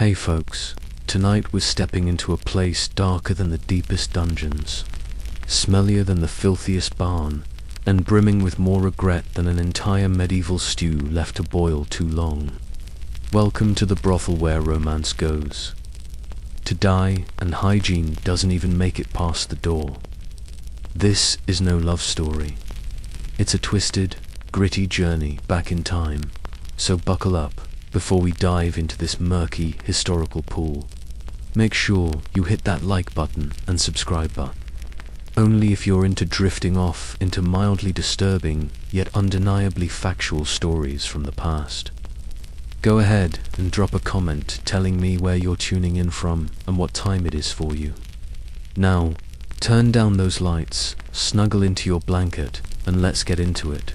Hey folks, tonight we're stepping into a place darker than the deepest dungeons, smellier than the filthiest barn, and brimming with more regret than an entire medieval stew left to boil too long. Welcome to the brothel where romance goes to die and hygiene doesn't even make it past the door. This is no love story. It's a twisted, gritty journey back in time, so buckle up before we dive into this murky historical pool. Make sure you hit that like button and subscribe button. Only if you're into drifting off into mildly disturbing yet undeniably factual stories from the past. Go ahead and drop a comment telling me where you're tuning in from and what time it is for you. Now, turn down those lights, snuggle into your blanket, and let's get into it.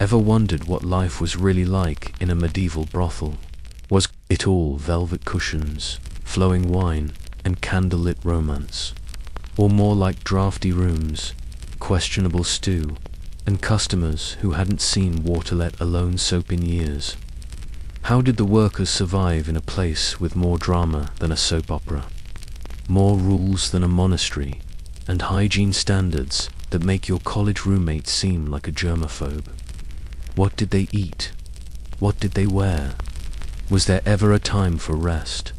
Ever wondered what life was really like in a medieval brothel? Was it all velvet cushions, flowing wine, and candlelit romance? Or more like drafty rooms, questionable stew, and customers who hadn't seen water let alone soap in years? How did the workers survive in a place with more drama than a soap opera? More rules than a monastery, and hygiene standards that make your college roommate seem like a germaphobe? What did they eat? What did they wear? Was there ever a time for rest?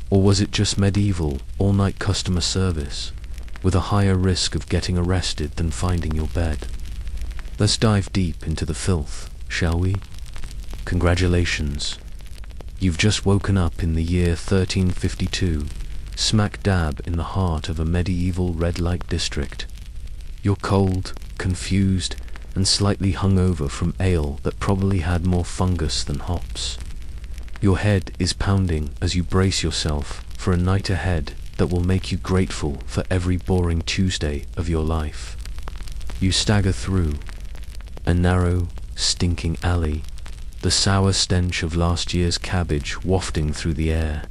Or was it just medieval, all-night customer service, with a higher risk of getting arrested than finding your bed? Let's dive deep into the filth, shall we? Congratulations. You've just woken up in the year 1352, smack dab in the heart of a medieval red light district. You're cold, confused, and slightly hungover from ale that probably had more fungus than hops. Your head is pounding as you brace yourself for a night ahead that will make you grateful for every boring Tuesday of your life. You stagger through a narrow, stinking alley, the sour stench of last year's cabbage wafting through the air.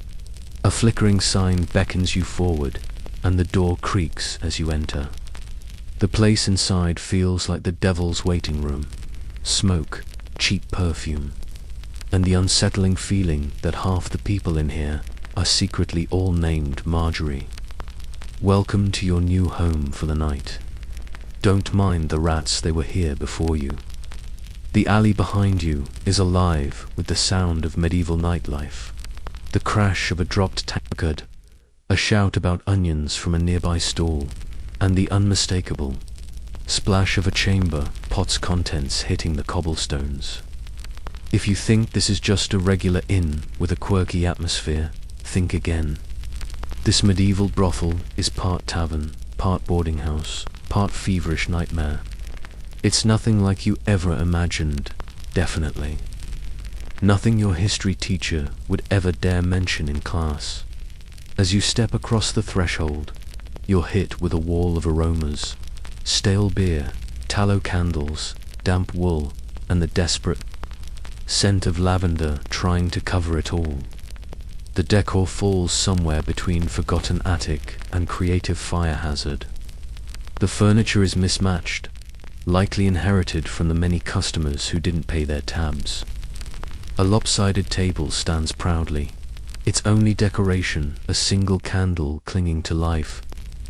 A flickering sign beckons you forward, and the door creaks as you enter. The place inside feels like the devil's waiting room. Smoke, cheap perfume, and the unsettling feeling that half the people in here are secretly all named Marjorie. Welcome to your new home for the night. Don't mind the rats, they were here before you. The alley behind you is alive with the sound of medieval nightlife. The crash of a dropped tankard, a shout about onions from a nearby stall, and the unmistakable splash of a chamber pot's contents hitting the cobblestones. If you think this is just a regular inn with a quirky atmosphere, think again. This medieval brothel is part tavern, part boarding house, part feverish nightmare. It's nothing like you ever imagined, definitely. Nothing your history teacher would ever dare mention in class. As you step across the threshold, you're hit with a wall of aromas: stale beer, tallow candles, damp wool, and the desperate scent of lavender trying to cover it all. The decor falls somewhere between forgotten attic and creative fire hazard. The furniture is mismatched, likely inherited from the many customers who didn't pay their tabs. A lopsided table stands proudly, its only decoration a single candle clinging to life.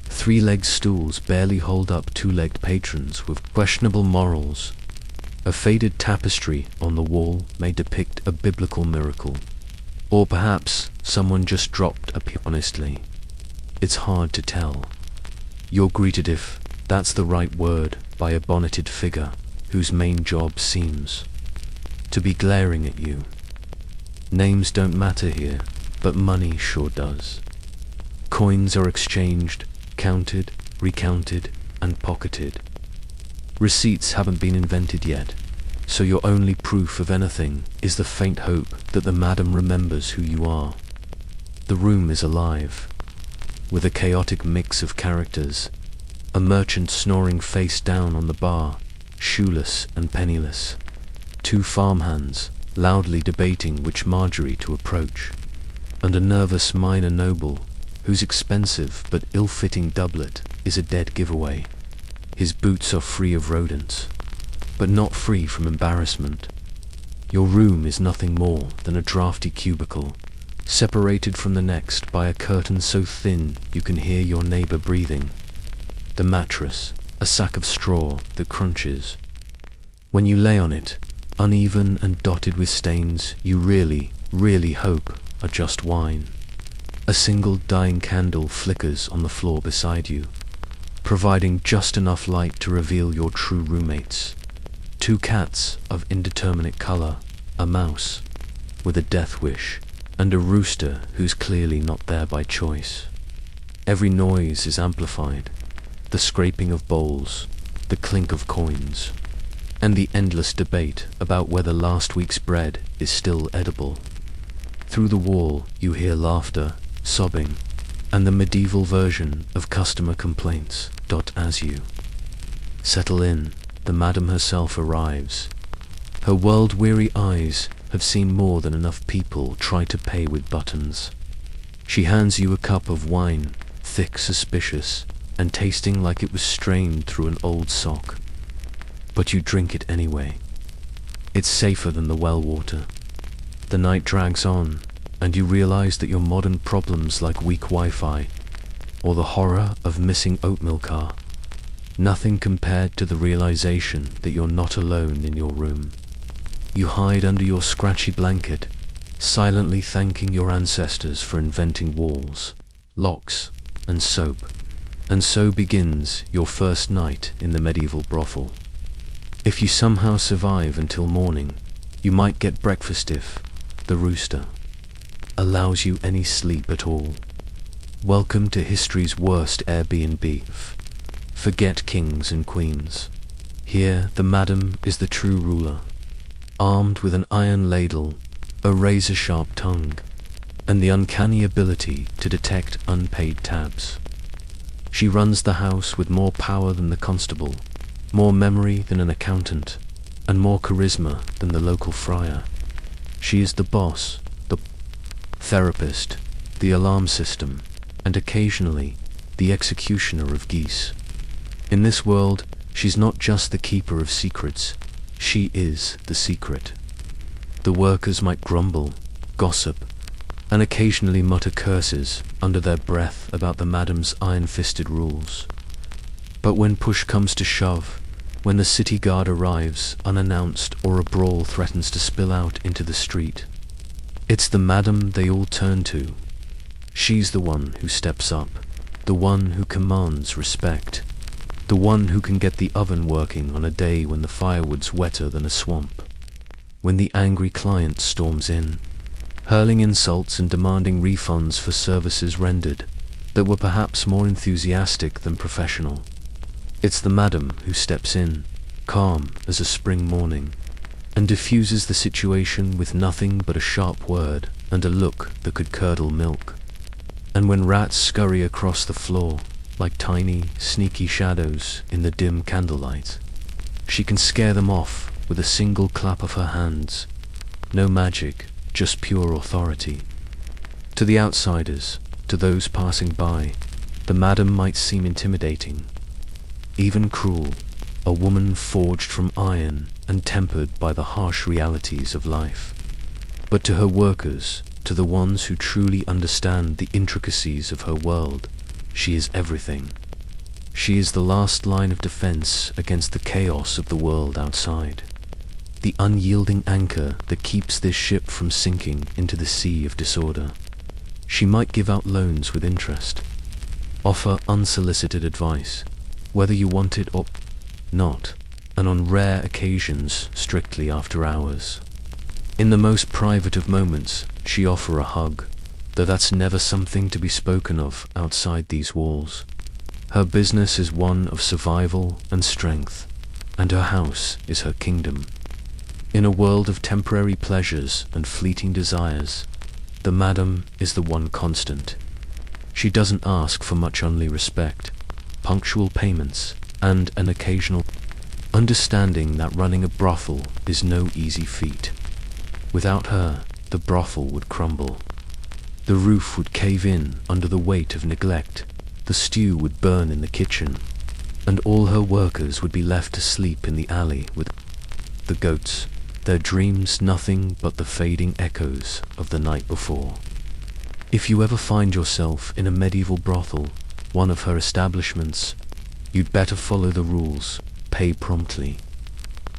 Three-legged stools barely hold up two-legged patrons with questionable morals. A faded tapestry on the wall may depict a biblical miracle. Or perhaps someone just dropped a pin. Honestly, it's hard to tell. You're greeted, if that's the right word, by a bonneted figure whose main job seems to be glaring at you. Names don't matter here, but money sure does. Coins are exchanged, counted, recounted, and pocketed. Receipts haven't been invented yet, so your only proof of anything is the faint hope that the madam remembers who you are. The room is alive, with a chaotic mix of characters. A merchant snoring face down on the bar, shoeless and penniless. Two farmhands loudly debating which Marjorie to approach, and a nervous minor noble whose expensive but ill-fitting doublet is a dead giveaway. His boots are free of rodents, but not free from embarrassment. Your room is nothing more than a drafty cubicle, separated from the next by a curtain so thin you can hear your neighbor breathing. The mattress, a sack of straw that crunches. When you lay on it, uneven and dotted with stains you really, really hope are just wine. A single dying candle flickers on the floor beside you, providing just enough light to reveal your true roommates. Two cats of indeterminate color, a mouse with a death wish, and a rooster who's clearly not there by choice. Every noise is amplified, the scraping of bowls, the clink of coins, and the endless debate about whether last week's bread is still edible. Through the wall you hear laughter, sobbing, and the medieval version of customer complaints. As you settle in, the madam herself arrives. Her world-weary eyes have seen more than enough people try to pay with buttons. She hands you a cup of wine, thick, suspicious, and tasting like it was strained through an old sock. But you drink it anyway. It's safer than the well water. The night drags on, and you realize that your modern problems like weak Wi-Fi, or the horror of missing oatmeal car, nothing compared to the realization that you're not alone in your room. You hide under your scratchy blanket, silently thanking your ancestors for inventing walls, locks, and soap. And so begins your first night in the medieval brothel. If you somehow survive until morning, you might get breakfast if the rooster allows you any sleep at all. Welcome to history's worst Airbnb. Forget kings and queens. Here the madam is the true ruler, armed with an iron ladle, a razor-sharp tongue, and the uncanny ability to detect unpaid tabs. She runs the house with more power than the constable, more memory than an accountant, and more charisma than the local friar. She is the boss, the therapist, the alarm system, and occasionally the executioner of geese. In this world, she's not just the keeper of secrets, she is the secret. The workers might grumble, gossip, and occasionally mutter curses under their breath about the madam's iron-fisted rules. But when push comes to shove, when the city guard arrives unannounced or a brawl threatens to spill out into the street, it's the madam they all turn to. She's the one who steps up, the one who commands respect, the one who can get the oven working on a day when the firewood's wetter than a swamp. When the angry client storms in, hurling insults and demanding refunds for services rendered that were perhaps more enthusiastic than professional, it's the madam who steps in, calm as a spring morning, and diffuses the situation with nothing but a sharp word and a look that could curdle milk. And when rats scurry across the floor like tiny, sneaky shadows in the dim candlelight, she can scare them off with a single clap of her hands. No magic, just pure authority. To the outsiders, to those passing by, the madam might seem intimidating, even cruel, a woman forged from iron and tempered by the harsh realities of life. But to her workers, to the ones who truly understand the intricacies of her world, she is everything. She is the last line of defense against the chaos of the world outside, the unyielding anchor that keeps this ship from sinking into the sea of disorder. She might give out loans with interest, offer unsolicited advice, whether you want it or not, and on rare occasions strictly after hours. In the most private of moments, she offer a hug, though that's never something to be spoken of outside these walls. Her business is one of survival and strength, and her house is her kingdom. In a world of temporary pleasures and fleeting desires, the madam is the one constant. She doesn't ask for much only respect, punctual payments, and an occasional understanding that running a brothel is no easy feat. Without her, the brothel would crumble. The roof would cave in under the weight of neglect, the stew would burn in the kitchen, and all her workers would be left to sleep in the alley with the goats, their dreams nothing but the fading echoes of the night before. If you ever find yourself in a medieval brothel, one of her establishments, you'd better follow the rules, pay promptly.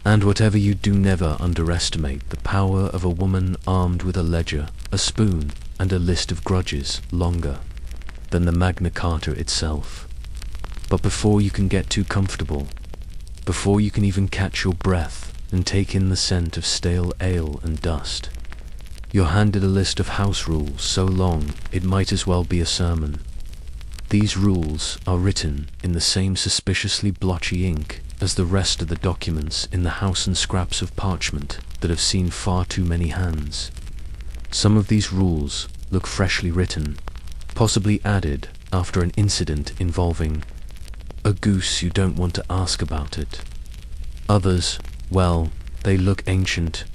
And whatever you do, never underestimate the power of a woman armed with a ledger, a spoon, and a list of grudges longer than the Magna Carta itself. But before you can get too comfortable, before you can even catch your breath and take in the scent of stale ale and dust, you're handed a list of house rules so long it might as well be a sermon. These rules are written in the same suspiciously blotchy ink as the rest of the documents in the house, and scraps of parchment that have seen far too many hands. Some of these rules look freshly written, possibly added after an incident involving a goose you don't want to ask about it. Others, well, they look ancient,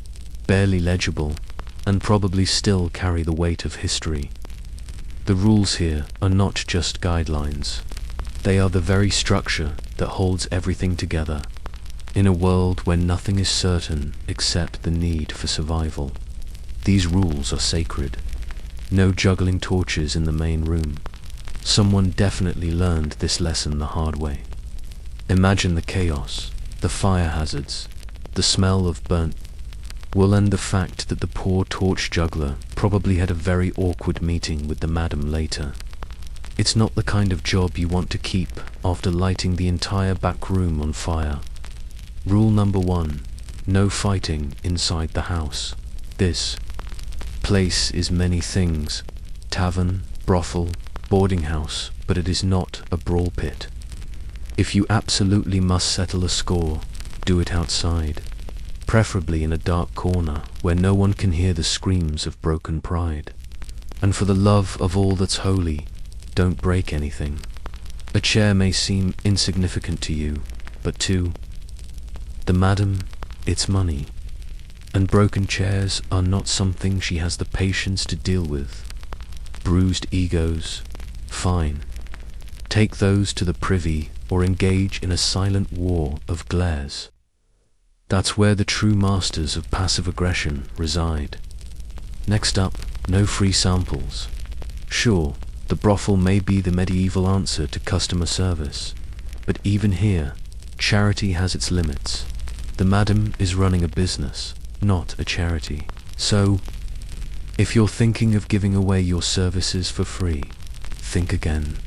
barely legible, and probably still carry the weight of history. The rules here are not just guidelines. They are the very structure that holds everything together, in a world where nothing is certain except the need for survival. These rules are sacred. No juggling torches in the main room. Someone definitely learned this lesson the hard way. Imagine the chaos, the fire hazards, the smell of burnt wool, and the fact that the poor torch juggler probably had a very awkward meeting with the madam later. It's not the kind of job you want to keep after lighting the entire back room on fire. Rule number 1. No fighting inside the house. This place is many things: tavern, brothel, boarding house, but it is not a brawl pit. If you absolutely must settle a score, do it outside, preferably in a dark corner where no one can hear the screams of broken pride. And for the love of all that's holy, don't break anything. A chair may seem insignificant to you, but to the madam, it's money. And broken chairs are not something she has the patience to deal with. Bruised egos, fine. Take those to the privy or engage in a silent war of glares. That's where the true masters of passive aggression reside. Next up, no free samples. Sure, the brothel may be the medieval answer to customer service, but even here, charity has its limits. The madam is running a business, not a charity. So, if you're thinking of giving away your services for free, think again.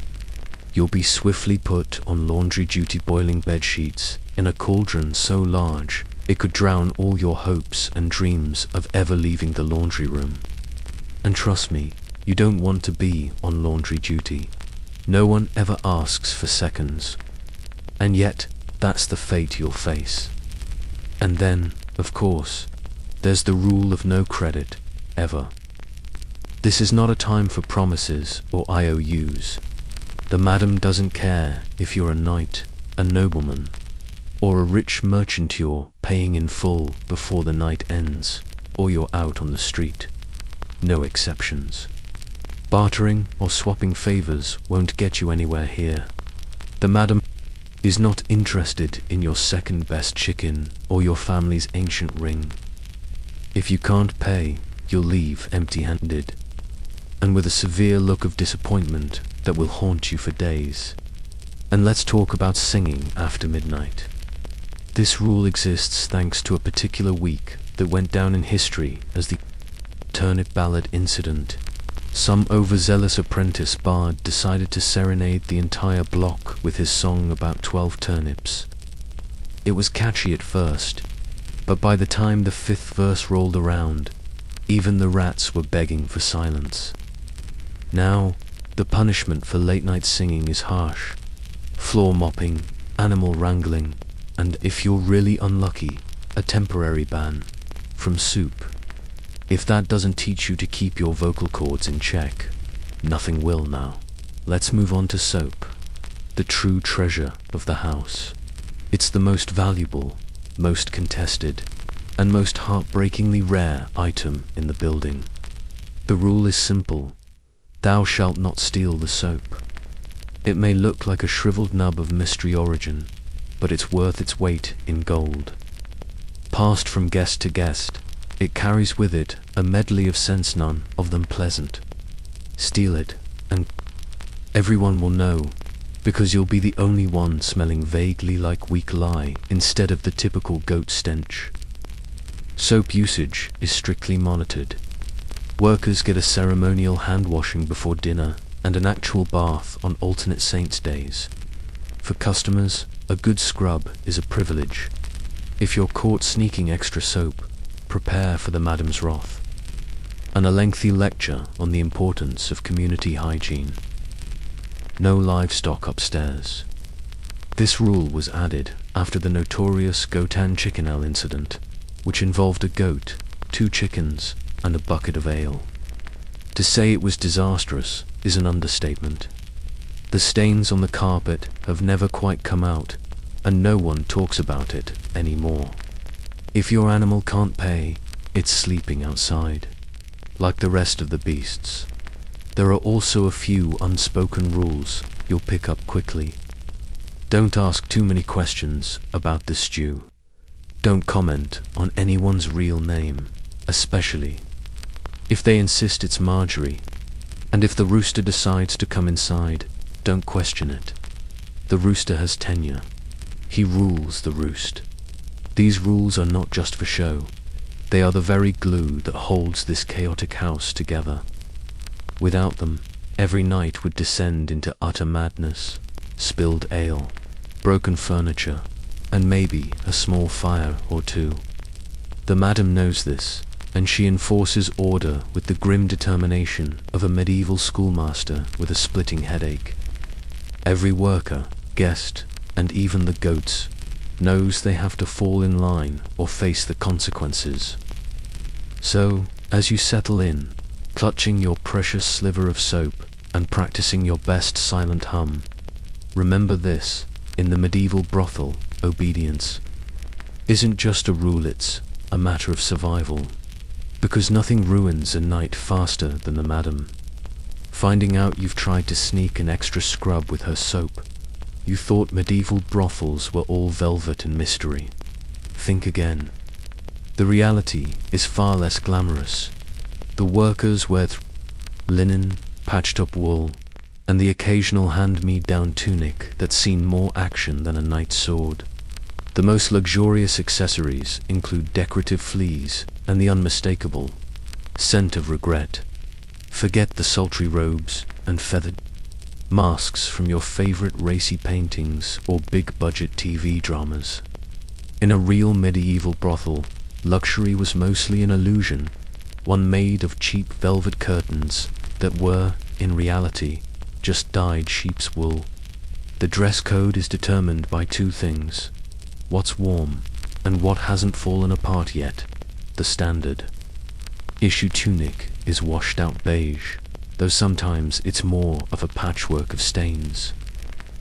You'll be swiftly put on laundry duty, boiling bed sheets in a cauldron so large it could drown all your hopes and dreams of ever leaving the laundry room. And trust me, you don't want to be on laundry duty. No one ever asks for seconds. And yet, that's the fate you'll face. And then, of course, there's the rule of no credit, ever. This is not a time for promises or IOUs. The madam doesn't care if you're a knight, a nobleman, or a rich merchant. You're paying in full before the night ends, or you're out on the street. No exceptions. Bartering or swapping favors won't get you anywhere here. The madam is not interested in your second best chicken or your family's ancient ring. If you can't pay, you'll leave empty-handed, and with a severe look of disappointment that will haunt you for days. And let's talk about singing after midnight. This rule exists thanks to a particular week that went down in history as the turnip ballad incident. Some overzealous apprentice bard decided to serenade the entire block with his song about 12 turnips. It was catchy at first, but by the time the 5th verse rolled around, even the rats were begging for silence. Now, the punishment for late-night singing is harsh. Floor mopping, animal wrangling, and if you're really unlucky, a temporary ban from soup. If that doesn't teach you to keep your vocal cords in check, nothing will now. Let's move on to soap, the true treasure of the house. It's the most valuable, most contested, and most heartbreakingly rare item in the building. The rule is simple: thou shalt not steal the soap. It may look like a shriveled nub of mystery origin, but it's worth its weight in gold. Passed from guest to guest, it carries with it a medley of scents, none of them pleasant. Steal it, and everyone will know, because you'll be the only one smelling vaguely like weak lye instead of the typical goat stench. Soap usage is strictly monitored. Workers get a ceremonial hand washing before dinner and an actual bath on alternate saints' days. For customers, a good scrub is a privilege. If you're caught sneaking extra soap, prepare for the madam's wrath. And a lengthy lecture on the importance of community hygiene. No livestock upstairs. This rule was added after the notorious Gotan chickenelle incident, which involved a goat, 2 chickens, and a bucket of ale. To say it was disastrous is an understatement. The stains on the carpet have never quite come out, and no one talks about it anymore. If your animal can't pay, it's sleeping outside, like the rest of the beasts. There are also a few unspoken rules you'll pick up quickly. Don't ask too many questions about the stew. Don't comment on anyone's real name, especially if they insist it's Marjorie. And if the rooster decides to come inside, don't question it. The rooster has tenure. He rules the roost. These rules are not just for show. They are the very glue that holds this chaotic house together. Without them, every night would descend into utter madness, spilled ale, broken furniture, and maybe a small fire or two. The madam knows this, and she enforces order with the grim determination of a medieval schoolmaster with a splitting headache. Every worker, guest, and even the goats knows they have to fall in line or face the consequences. So, as you settle in, clutching your precious sliver of soap and practicing your best silent hum, remember this: in the medieval brothel, obedience isn't just a rule, it's a matter of survival. Because nothing ruins a night faster than the madam. Finding out you've tried to sneak an extra scrub with her soap. You thought medieval brothels were all velvet and mystery. Think again. The reality is far less glamorous. The workers wear linen, patched up wool, and the occasional hand-me-down tunic that's seen more action than a knight's sword. The most luxurious accessories include decorative fleas and the unmistakable scent of regret. Forget the sultry robes and feathered masks from your favorite racy paintings or big-budget TV dramas. In a real medieval brothel, luxury was mostly an illusion, one made of cheap velvet curtains that were, in reality, just dyed sheep's wool. The dress code is determined by 2 things: what's warm and what hasn't fallen apart yet. The standard issue tunic is washed out beige, though sometimes it's more of a patchwork of stains,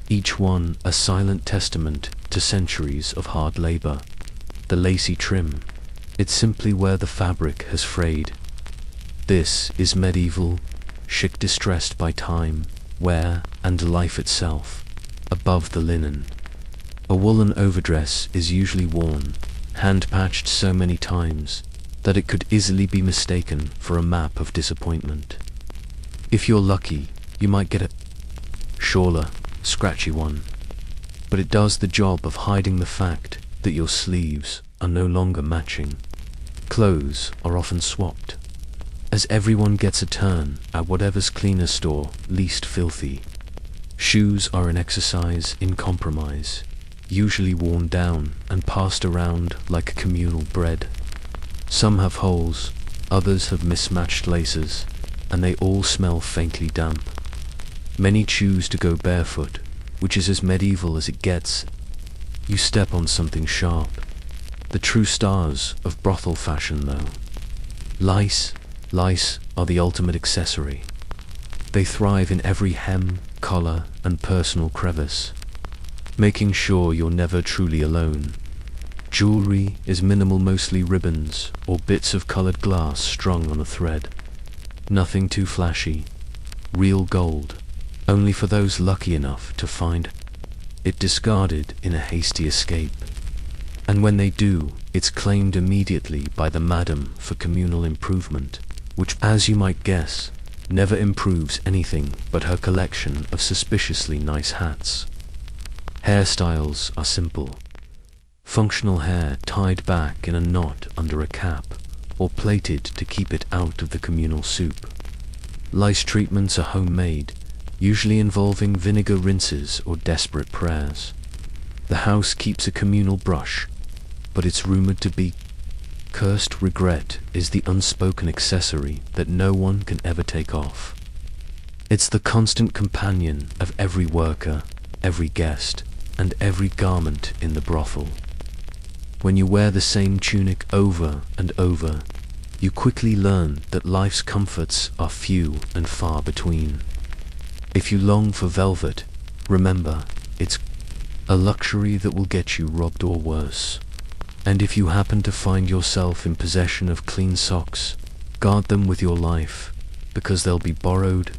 each one a silent testament to centuries of hard labor. The lacy trim, it's simply where the fabric has frayed. This is medieval chic distressed by time, wear, and life itself. Above the linen, a woolen overdress is usually worn, hand-patched so many times that it could easily be mistaken for a map of disappointment. If you're lucky, you might get a shawler, scratchy one, but it does the job of hiding the fact that your sleeves are no longer matching. Clothes are often swapped, as everyone gets a turn at whatever's cleaner store, least filthy. Shoes are an exercise in compromise, usually worn down and passed around like communal bread. Some have holes, others have mismatched laces, and they all smell faintly damp. Many choose to go barefoot, which is as medieval as it gets. You step on something sharp. The true stars of brothel fashion, though. Lice are the ultimate accessory. They thrive in every hem, collar, and personal crevice, making sure you're never truly alone. Jewelry is minimal, mostly ribbons or bits of colored glass strung on a thread. Nothing too flashy. Real gold, only for those lucky enough to find it discarded in a hasty escape. And when they do, it's claimed immediately by the madam for communal improvement, which, as you might guess, never improves anything but her collection of suspiciously nice hats. Hairstyles are simple. Functional hair tied back in a knot under a cap, or plaited to keep it out of the communal soup. Lice treatments are homemade, usually involving vinegar rinses or desperate prayers. The house keeps a communal brush, but it's rumored to be cursed. Regret is the unspoken accessory that no one can ever take off. It's the constant companion of every worker, every guest, and every garment in the brothel. When you wear the same tunic over and over, you quickly learn that life's comforts are few and far between. If you long for velvet, remember, it's a luxury that will get you robbed or worse. And if you happen to find yourself in possession of clean socks, guard them with your life, because they'll be borrowed,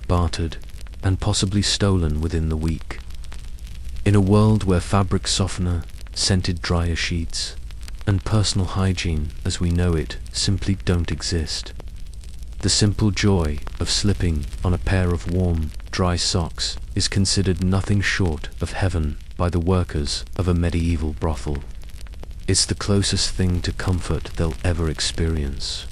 bartered, and possibly stolen within the week. In a world where fabric softener, scented dryer sheets, and personal hygiene as we know it simply don't exist, the simple joy of slipping on a pair of warm, dry socks is considered nothing short of heaven by the workers of a medieval brothel. It's the closest thing to comfort they'll ever experience.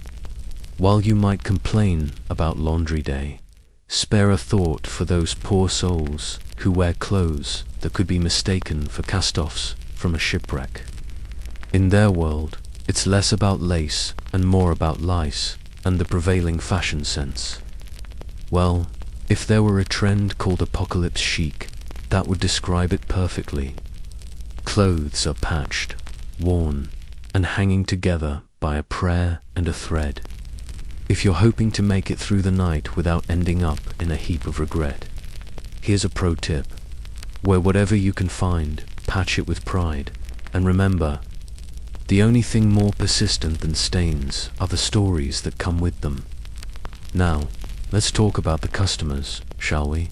While you might complain about laundry day, spare a thought for those poor souls who wear clothes that could be mistaken for cast-offs from a shipwreck. In their world, it's less about lace and more about lice and the prevailing fashion sense. Well, if there were a trend called apocalypse chic, that would describe it perfectly. Clothes are patched, worn, and hanging together by a prayer and a thread. If you're hoping to make it through the night without ending up in a heap of regret, here's a pro tip. Wear whatever you can find, patch it with pride, and remember, the only thing more persistent than stains are the stories that come with them. Now, let's talk about the customers, shall we?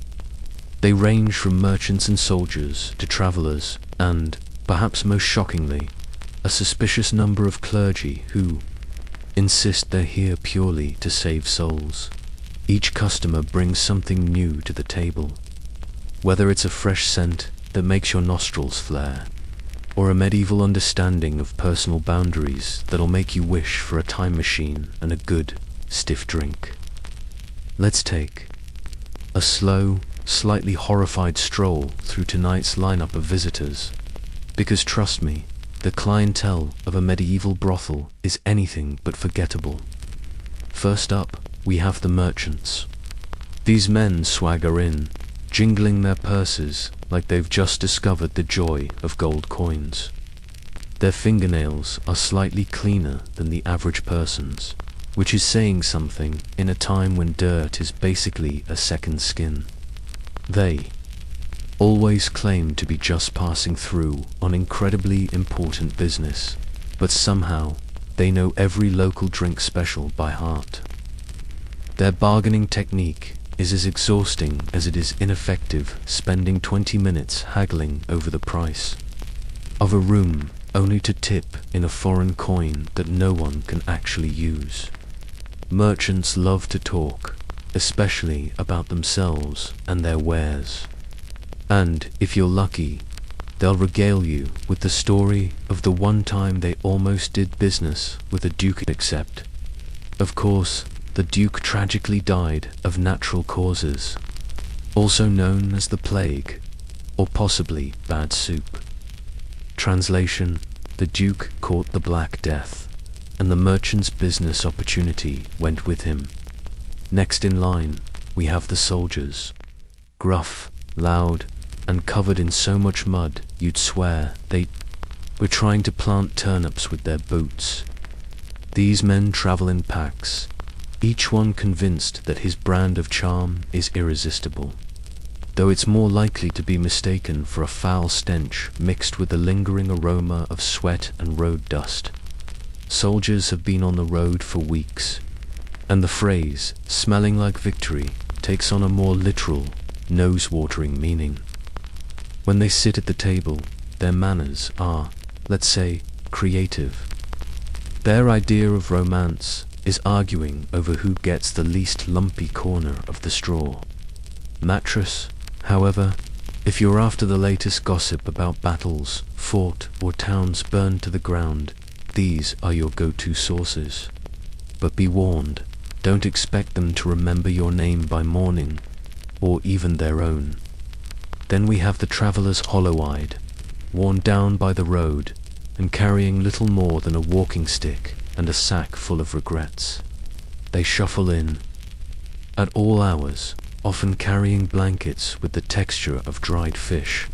They range from merchants and soldiers to travelers and, perhaps most shockingly, a suspicious number of clergy who insist they're here purely to save souls. Each customer brings something new to the table. Whether it's a fresh scent that makes your nostrils flare, or a medieval understanding of personal boundaries that'll make you wish for a time machine and a good, stiff drink. Let's take a slow, slightly horrified stroll through tonight's lineup of visitors, because trust me, the clientele of a medieval brothel is anything but forgettable. First up, we have the merchants. These men swagger in, jingling their purses like they've just discovered the joy of gold coins. Their fingernails are slightly cleaner than the average person's, which is saying something in a time when dirt is basically a second skin. They always claim to be just passing through on incredibly important business, but somehow they know every local drink special by heart. Their bargaining technique is as exhausting as it is ineffective, spending 20 minutes haggling over the price of a room only to tip in a foreign coin that no one can actually use. Merchants love to talk, especially about themselves and their wares. And, if you're lucky, they'll regale you with the story of the one time they almost did business with a duke, except, of course, the duke tragically died of natural causes, also known as the plague, or possibly bad soup. Translation: the duke caught the Black Death, and the merchant's business opportunity went with him. Next in line, we have the soldiers. Gruff, loud, and covered in so much mud you'd swear they were trying to plant turnips with their boots. These men travel in packs, each one convinced that his brand of charm is irresistible, though it's more likely to be mistaken for a foul stench mixed with the lingering aroma of sweat and road dust. Soldiers have been on the road for weeks, and the phrase, smelling like victory, takes on a more literal, nose-watering meaning. When they sit at the table, their manners are, let's say, creative. Their idea of romance is arguing over who gets the least lumpy corner of the straw. Mattress, however, if you're after the latest gossip about battles fought or towns burned to the ground, these are your go-to sources. But be warned, don't expect them to remember your name by morning, or even their own. Then we have the travelers hollow-eyed, worn down by the road, and carrying little more than a walking stick and a sack full of regrets. They shuffle in, at all hours, often carrying blankets with the texture of dried fish,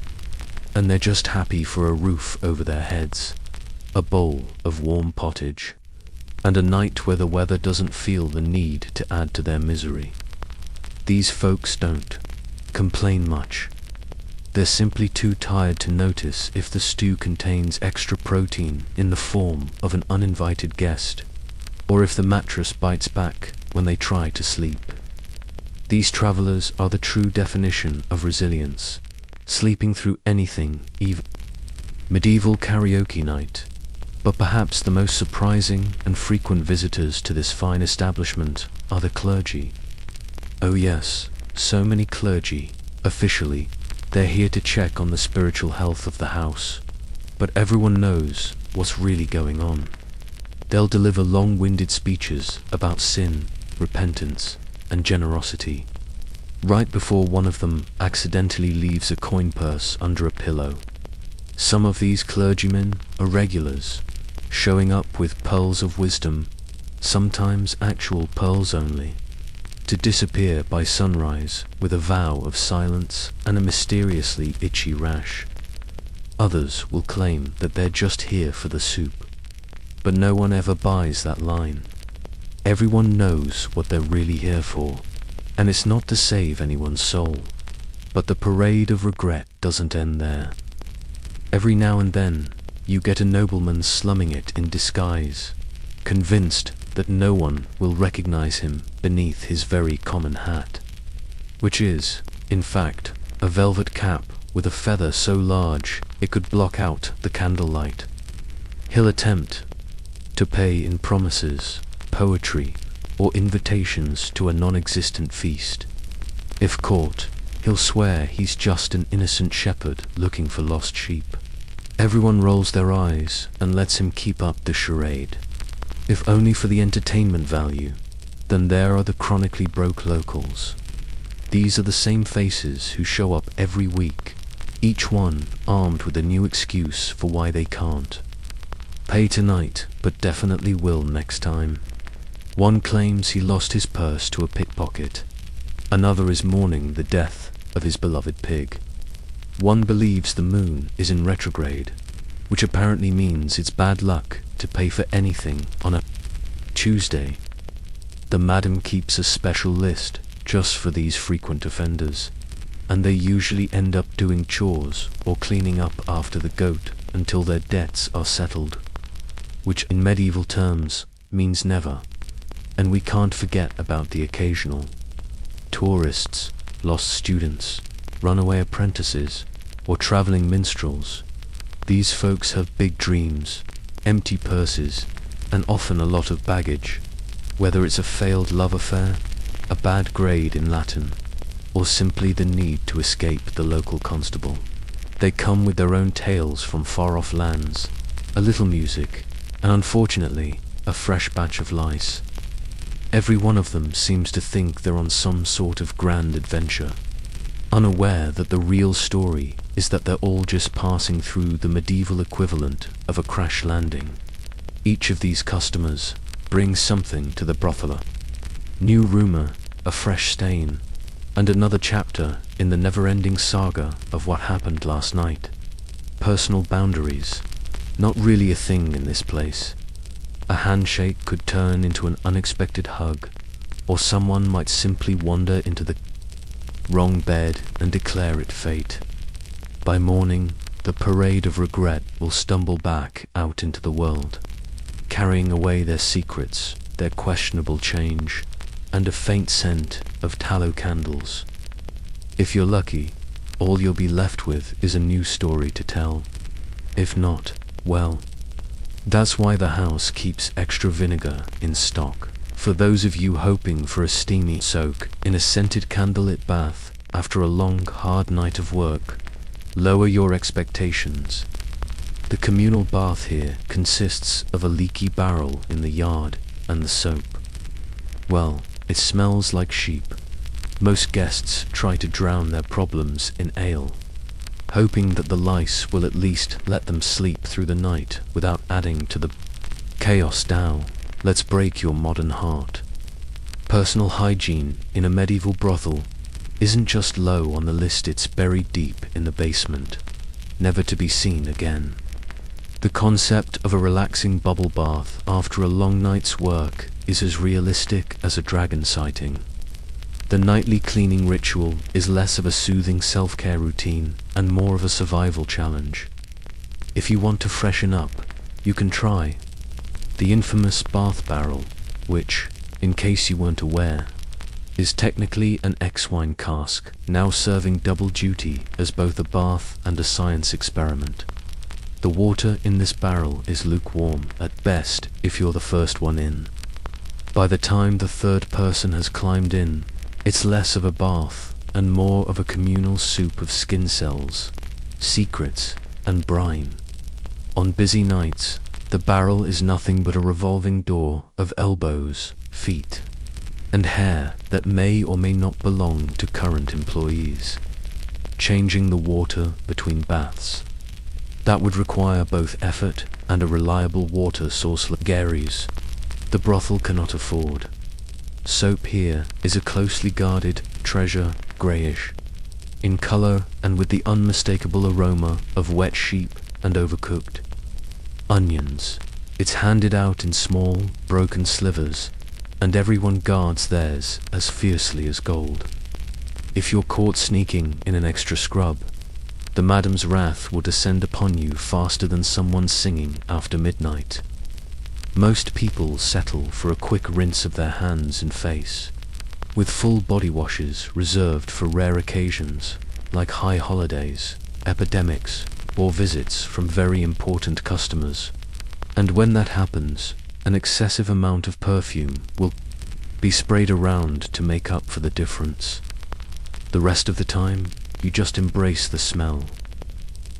and they're just happy for a roof over their heads, a bowl of warm pottage, and a night where the weather doesn't feel the need to add to their misery. These folks don't complain much. They're simply too tired to notice if the stew contains extra protein in the form of an uninvited guest, or if the mattress bites back when they try to sleep. These travelers are the true definition of resilience, sleeping through anything, even medieval karaoke night. But perhaps the most surprising and frequent visitors to this fine establishment are the clergy. Oh yes, so many clergy. Officially, they're here to check on the spiritual health of the house, but everyone knows what's really going on. They'll deliver long-winded speeches about sin, repentance, and generosity, right before one of them accidentally leaves a coin purse under a pillow. Some of these clergymen are regulars, showing up with pearls of wisdom, sometimes actual pearls only, to disappear by sunrise with a vow of silence and a mysteriously itchy rash. Others will claim that they're just here for the soup, but no one ever buys that line. Everyone knows what they're really here for, and it's not to save anyone's soul. But the parade of regret doesn't end there. Every now and then, you get a nobleman slumming it in disguise, convinced that no one will recognize him beneath his very common hat, which is, in fact, a velvet cap with a feather so large it could block out the candlelight. He'll attempt to pay in promises, poetry, or invitations to a non-existent feast. If caught, he'll swear he's just an innocent shepherd looking for lost sheep. Everyone rolls their eyes and lets him keep up the charade. If only for the entertainment value, then there are the chronically broke locals. These are the same faces who show up every week, each one armed with a new excuse for why they can't pay tonight, but definitely will next time. One claims he lost his purse to a pickpocket. Another is mourning the death of his beloved pig. One believes the moon is in retrograde, which apparently means it's bad luck to pay for anything on a Tuesday. The madam keeps a special list just for these frequent offenders, and they usually end up doing chores or cleaning up after the goat until their debts are settled, which in medieval terms means never. And we can't forget about the occasional tourists, lost students, runaway apprentices, or traveling minstrels. These folks have big dreams, empty purses, and often a lot of baggage, whether it's a failed love affair, a bad grade in Latin, or simply the need to escape the local constable. They come with their own tales from far-off lands, a little music, and unfortunately, a fresh batch of lice. Every one of them seems to think they're on some sort of grand adventure, unaware that the real story is that they're all just passing through the medieval equivalent of a crash landing. Each of these customers brings something to the brothel. New rumor, a fresh stain, and another chapter in the never-ending saga of what happened last night. Personal boundaries, not really a thing in this place. A handshake could turn into an unexpected hug, or someone might simply wander into the wrong bed and declare it fate. By morning, the parade of regret will stumble back out into the world, carrying away their secrets, their questionable change, and a faint scent of tallow candles. If you're lucky, all you'll be left with is a new story to tell. If not, well, that's why the house keeps extra vinegar in stock. For those of you hoping for a steamy soak in a scented candlelit bath after a long, hard night of work, lower your expectations. The communal bath here consists of a leaky barrel in the yard and the soap. Well, it smells like sheep. Most guests try to drown their problems in ale, hoping that the lice will at least let them sleep through the night without adding to the chaos. Now, let's break your modern heart. Personal hygiene in a medieval brothel isn't just low on the list, it's buried deep in the basement, never to be seen again. The concept of a relaxing bubble bath after a long night's work is as realistic as a dragon sighting. The nightly cleaning ritual is less of a soothing self-care routine and more of a survival challenge. If you want to freshen up, you can try the infamous bath barrel, which, in case you weren't aware, is technically an ex-wine cask, now serving double duty as both a bath and a science experiment. The water in this barrel is lukewarm at best if you're the first one in. By the time the third person has climbed in, it's less of a bath and more of a communal soup of skin cells, secrets, and brine. On busy nights, the barrel is nothing but a revolving door of elbows, feet, and hair that may or may not belong to current employees. Changing the water between baths, that would require both effort and a reliable water source like Gary's the brothel cannot afford. Soap here is a closely guarded treasure, greyish in color and with the unmistakable aroma of wet sheep and overcooked onions. It's handed out in small, broken slivers, and everyone guards theirs as fiercely as gold. If you're caught sneaking in an extra scrub, the madam's wrath will descend upon you faster than someone singing after midnight. Most people settle for a quick rinse of their hands and face, with full body washes reserved for rare occasions like high holidays, epidemics, or visits from very important customers. And when that happens, an excessive amount of perfume will be sprayed around to make up for the difference. The rest of the time, you just embrace the smell.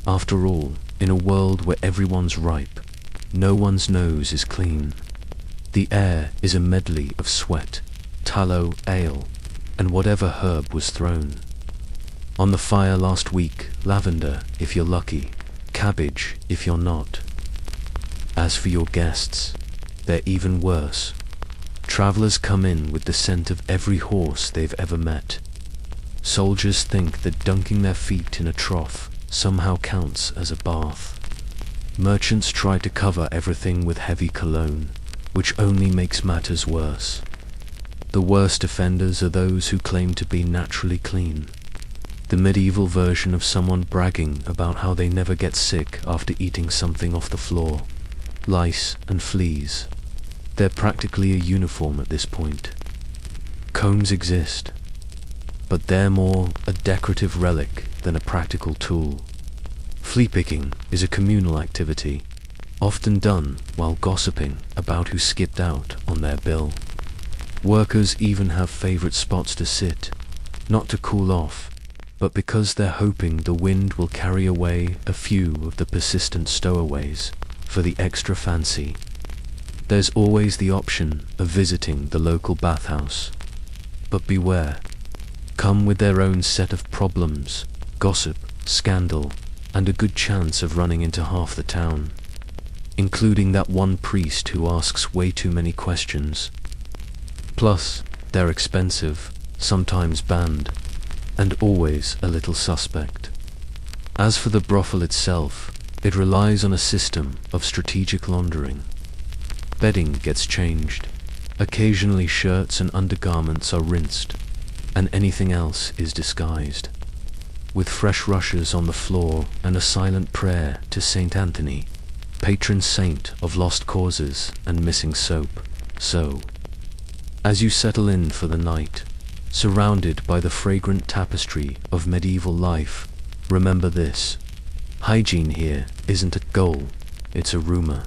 After all, in a world where everyone's ripe, no one's nose is clean. The air is a medley of sweat, tallow, ale, and whatever herb was thrown on the fire last week. Lavender if you're lucky, cabbage if you're not. As for your guests, they're even worse. Travelers come in with the scent of every horse they've ever met. Soldiers think that dunking their feet in a trough somehow counts as a bath. Merchants try to cover everything with heavy cologne, which only makes matters worse. The worst offenders are those who claim to be naturally clean. The medieval version of someone bragging about how they never get sick after eating something off the floor. Lice and fleas. They're practically a uniform at this point. Combs exist, but they're more a decorative relic than a practical tool. Flea picking is a communal activity, often done while gossiping about who skipped out on their bill. Workers even have favorite spots to sit, not to cool off, but because they're hoping the wind will carry away a few of the persistent stowaways for the extra fancy. There's always the option of visiting the local bathhouse, but beware. Come with their own set of problems, gossip, scandal, and a good chance of running into half the town, including that one priest who asks way too many questions. Plus, they're expensive, sometimes banned, and always a little suspect. As for the brothel itself, it relies on a system of strategic laundering. Bedding gets changed, occasionally shirts and undergarments are rinsed, and anything else is disguised, with fresh rushes on the floor and a silent prayer to Saint Anthony, patron saint of lost causes and missing soap. So, as you settle in for the night, surrounded by the fragrant tapestry of medieval life, remember this: hygiene here isn't a goal, it's a rumor.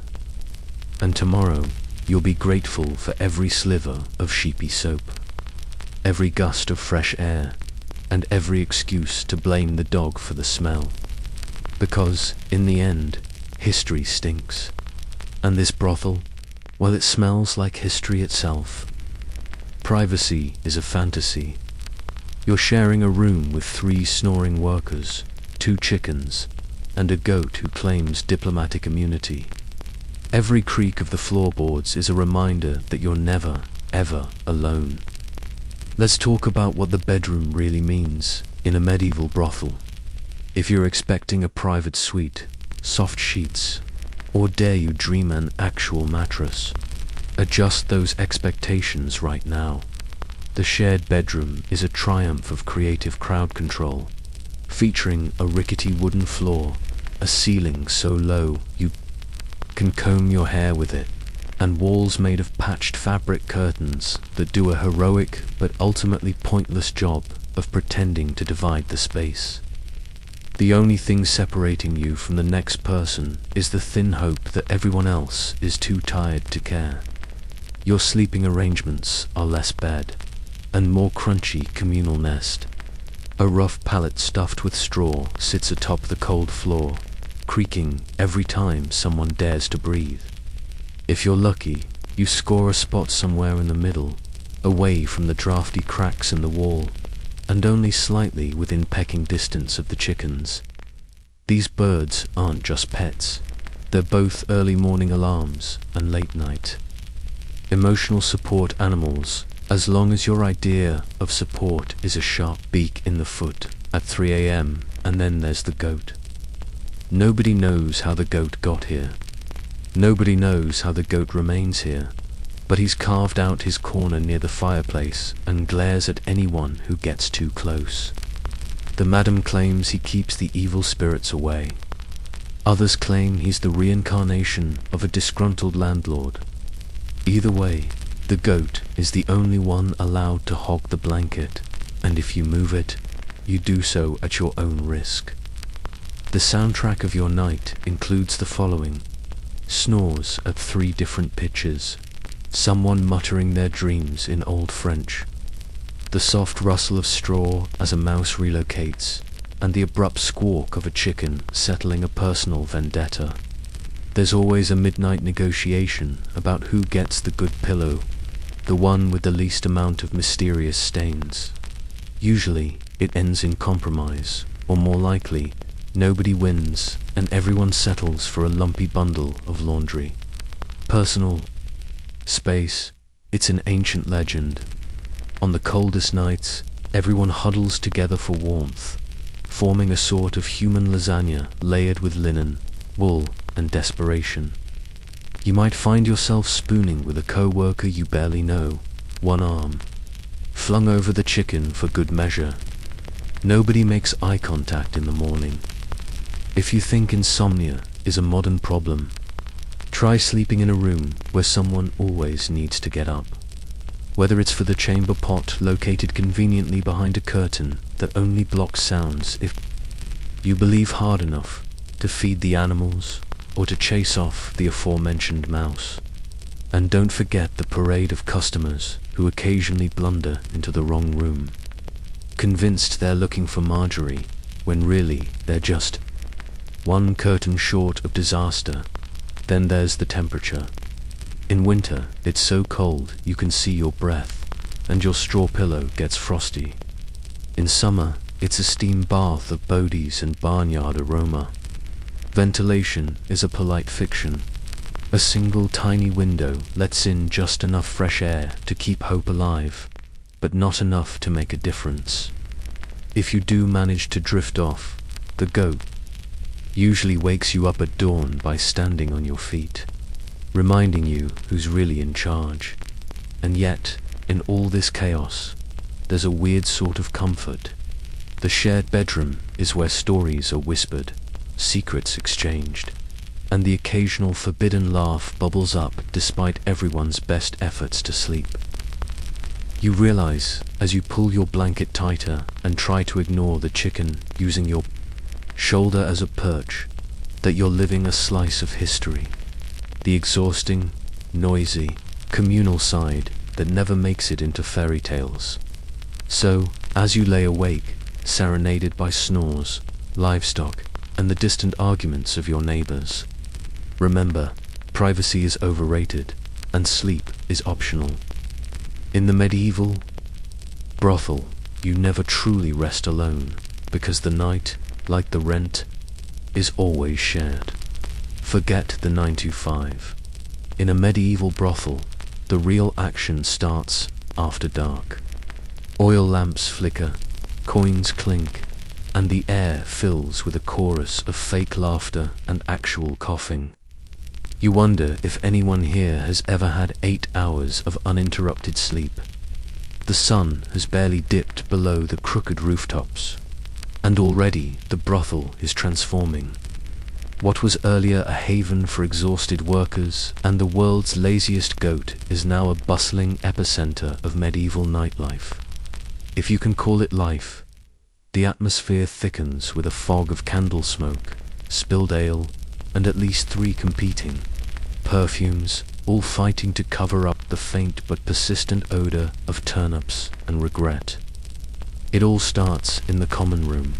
And tomorrow, You'll be grateful for every sliver of sheepy soap, every gust of fresh air, and every excuse to blame the dog for the smell. Because, in the end, history stinks. And this brothel, well, it smells like history itself. Privacy is a fantasy. You're sharing a room with 3 snoring workers, 2 chickens, and a goat who claims diplomatic immunity. Every creak of the floorboards is a reminder that you're never, ever alone. Let's talk about what the bedroom really means in a medieval brothel. If you're expecting a private suite, soft sheets, or dare you dream an actual mattress, adjust those expectations right now. The shared bedroom is a triumph of creative crowd control, featuring a rickety wooden floor, a ceiling so low you can comb your hair with it, and walls made of patched fabric curtains that do a heroic but ultimately pointless job of pretending to divide the space. The only thing separating you from the next person is the thin hope that everyone else is too tired to care. Your sleeping arrangements are less bed and more crunchy communal nest. A rough pallet stuffed with straw sits atop the cold floor, creaking every time someone dares to breathe. If you're lucky, you score a spot somewhere in the middle, away from the drafty cracks in the wall, and only slightly within pecking distance of the chickens. These birds aren't just pets. They're both early morning alarms and late night emotional support animals, as long as your idea of support is a sharp beak in the foot at 3 a.m. And then there's the goat. Nobody knows how the goat got here. Nobody knows how the goat remains here, but he's carved out his corner near the fireplace and glares at anyone who gets too close. The madam claims he keeps the evil spirits away. Others claim he's the reincarnation of a disgruntled landlord. Either way, the goat is the only one allowed to hog the blanket, and if you move it, you do so at your own risk. The soundtrack of your night includes the following: snores at 3 different pitches, someone muttering their dreams in Old French, the soft rustle of straw as a mouse relocates, and the abrupt squawk of a chicken settling a personal vendetta. There's always a midnight negotiation about who gets the good pillow, the one with the least amount of mysterious stains. Usually, it ends in compromise, or more likely, nobody wins and everyone settles for a lumpy bundle of laundry. Personal space, it's an ancient legend. On the coldest nights, everyone huddles together for warmth, forming a sort of human lasagna layered with linen, wool, and desperation. You might find yourself spooning with a co-worker you barely know, one arm flung over the chicken for good measure. Nobody makes eye contact in the morning. If you think insomnia is a modern problem, try sleeping in a room where someone always needs to get up. Whether it's for the chamber pot located conveniently behind a curtain that only blocks sounds if you believe hard enough to feed the animals or to chase off the aforementioned mouse. And don't forget the parade of customers who occasionally blunder into the wrong room, convinced they're looking for Marjorie, when really they're just one curtain short of disaster. Then there's the temperature. In winter, it's so cold you can see your breath, and your straw pillow gets frosty. In summer, it's a steam bath of bodies and barnyard aroma. Ventilation is a polite fiction. A single tiny window lets in just enough fresh air to keep hope alive, but not enough to make a difference. If you do manage to drift off, the goat usually wakes you up at dawn by standing on your feet, reminding you who's really in charge. And yet, in all this chaos, there's a weird sort of comfort. The shared bedroom is where stories are whispered, secrets exchanged, and the occasional forbidden laugh bubbles up despite everyone's best efforts to sleep. You realize, as you pull your blanket tighter and try to ignore the chicken using your shoulder as a perch, that you're living a slice of history. The exhausting, noisy, communal side that never makes it into fairy tales. So, as you lay awake, serenaded by snores, livestock, and the distant arguments of your neighbors, remember, privacy is overrated, and sleep is optional. In the medieval brothel, you never truly rest alone, because the night, like the rent, is always shared. Forget the 9 to 5. In a medieval brothel, the real action starts after dark. Oil lamps flicker, coins clink, and the air fills with a chorus of fake laughter and actual coughing. You wonder if anyone here has ever had 8 hours of uninterrupted sleep. The sun has barely dipped below the crooked rooftops, and already the brothel is transforming. What was earlier a haven for exhausted workers and the world's laziest goat is now a bustling epicenter of medieval nightlife. If you can call it life, the atmosphere thickens with a fog of candle smoke, spilled ale, and at least 3 competing perfumes, all fighting to cover up the faint but persistent odor of turnips and regret. It all starts in the common room.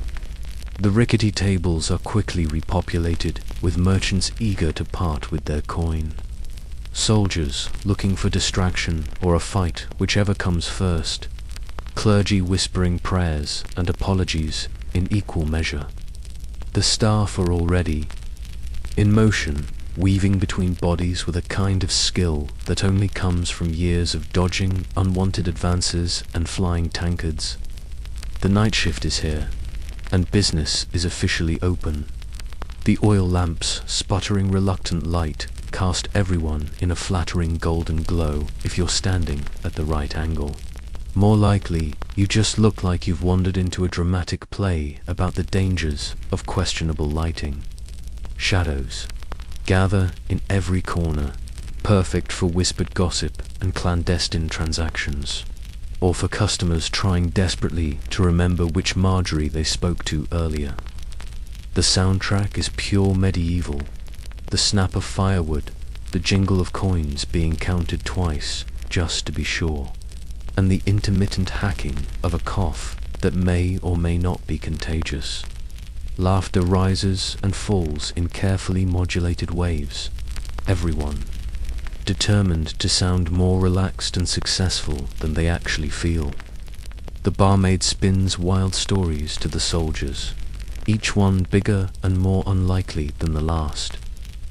The rickety tables are quickly repopulated with merchants eager to part with their coin. Soldiers looking for distraction or a fight, whichever comes first. Clergy whispering prayers and apologies in equal measure. The staff are already in motion, weaving between bodies with a kind of skill that only comes from years of dodging unwanted advances and flying tankards. The night shift is here, and business is officially open. The oil lamps, sputtering reluctant light, cast everyone in a flattering golden glow if you're standing at the right angle. More likely, you just look like you've wandered into a dramatic play about the dangers of questionable lighting. Shadows gather in every corner, perfect for whispered gossip and clandestine transactions, or for customers trying desperately to remember which Marjorie they spoke to earlier. The soundtrack is pure medieval, the snap of firewood, the jingle of coins being counted twice, just to be sure, and the intermittent hacking of a cough that may or may not be contagious. Laughter rises and falls in carefully modulated waves. Everyone determined to sound more relaxed and successful than they actually feel. The barmaid spins wild stories to the soldiers, each one bigger and more unlikely than the last,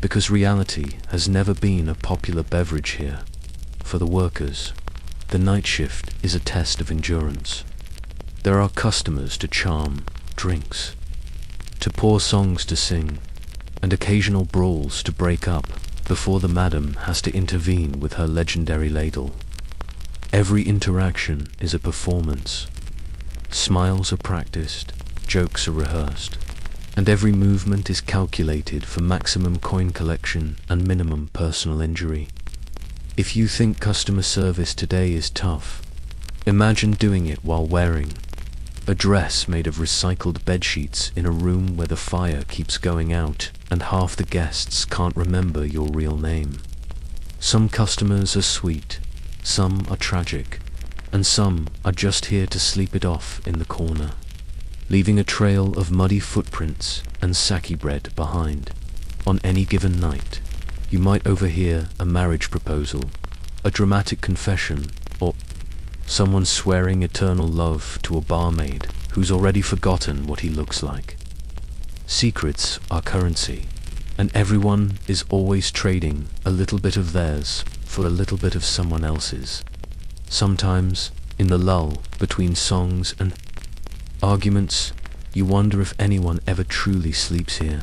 because reality has never been a popular beverage here. For the workers, the night shift is a test of endurance. There are customers to charm, drinks to pour, songs to sing, and occasional brawls to break up before the madam has to intervene with her legendary ladle. Every interaction is a performance. Smiles are practiced, jokes are rehearsed, and every movement is calculated for maximum coin collection and minimum personal injury. If you think customer service today is tough, imagine doing it while wearing a dress made of recycled bedsheets in a room where the fire keeps going out and half the guests can't remember your real name. Some customers are sweet, some are tragic, and some are just here to sleep it off in the corner, leaving a trail of muddy footprints and sake bread behind. On any given night, you might overhear a marriage proposal, a dramatic confession, or someone swearing eternal love to a barmaid who's already forgotten what he looks like. Secrets are currency, and everyone is always trading a little bit of theirs for a little bit of someone else's. Sometimes, in the lull between songs and arguments, you wonder if anyone ever truly sleeps here.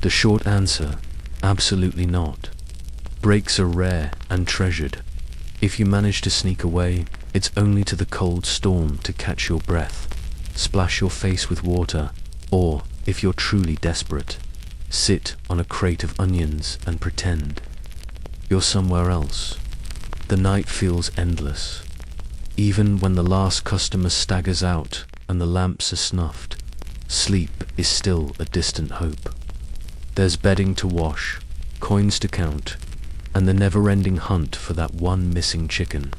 The short answer, absolutely not. Breaks are rare and treasured. If you manage to sneak away, it's only to the cold storm to catch your breath, splash your face with water, or, if you're truly desperate, sit on a crate of onions and pretend you're somewhere else. The night feels endless. Even when the last customer staggers out and the lamps are snuffed, sleep is still a distant hope. There's bedding to wash, coins to count, and the never-ending hunt for that one missing chicken.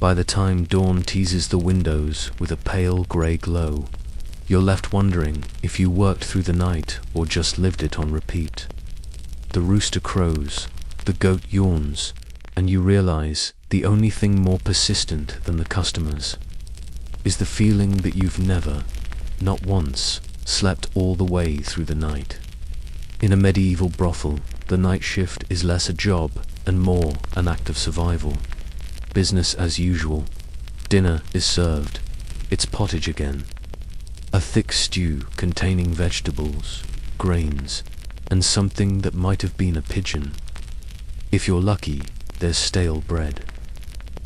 By the time dawn teases the windows with a pale grey glow, you're left wondering if you worked through the night or just lived it on repeat. The rooster crows, the goat yawns, and you realize the only thing more persistent than the customers is the feeling that you've never, not once, slept all the way through the night. In a medieval brothel, the night shift is less a job and more an act of survival. Business as usual. Dinner is served. It's pottage again. A thick stew containing vegetables, grains, and something that might have been a pigeon. If you're lucky, there's stale bread.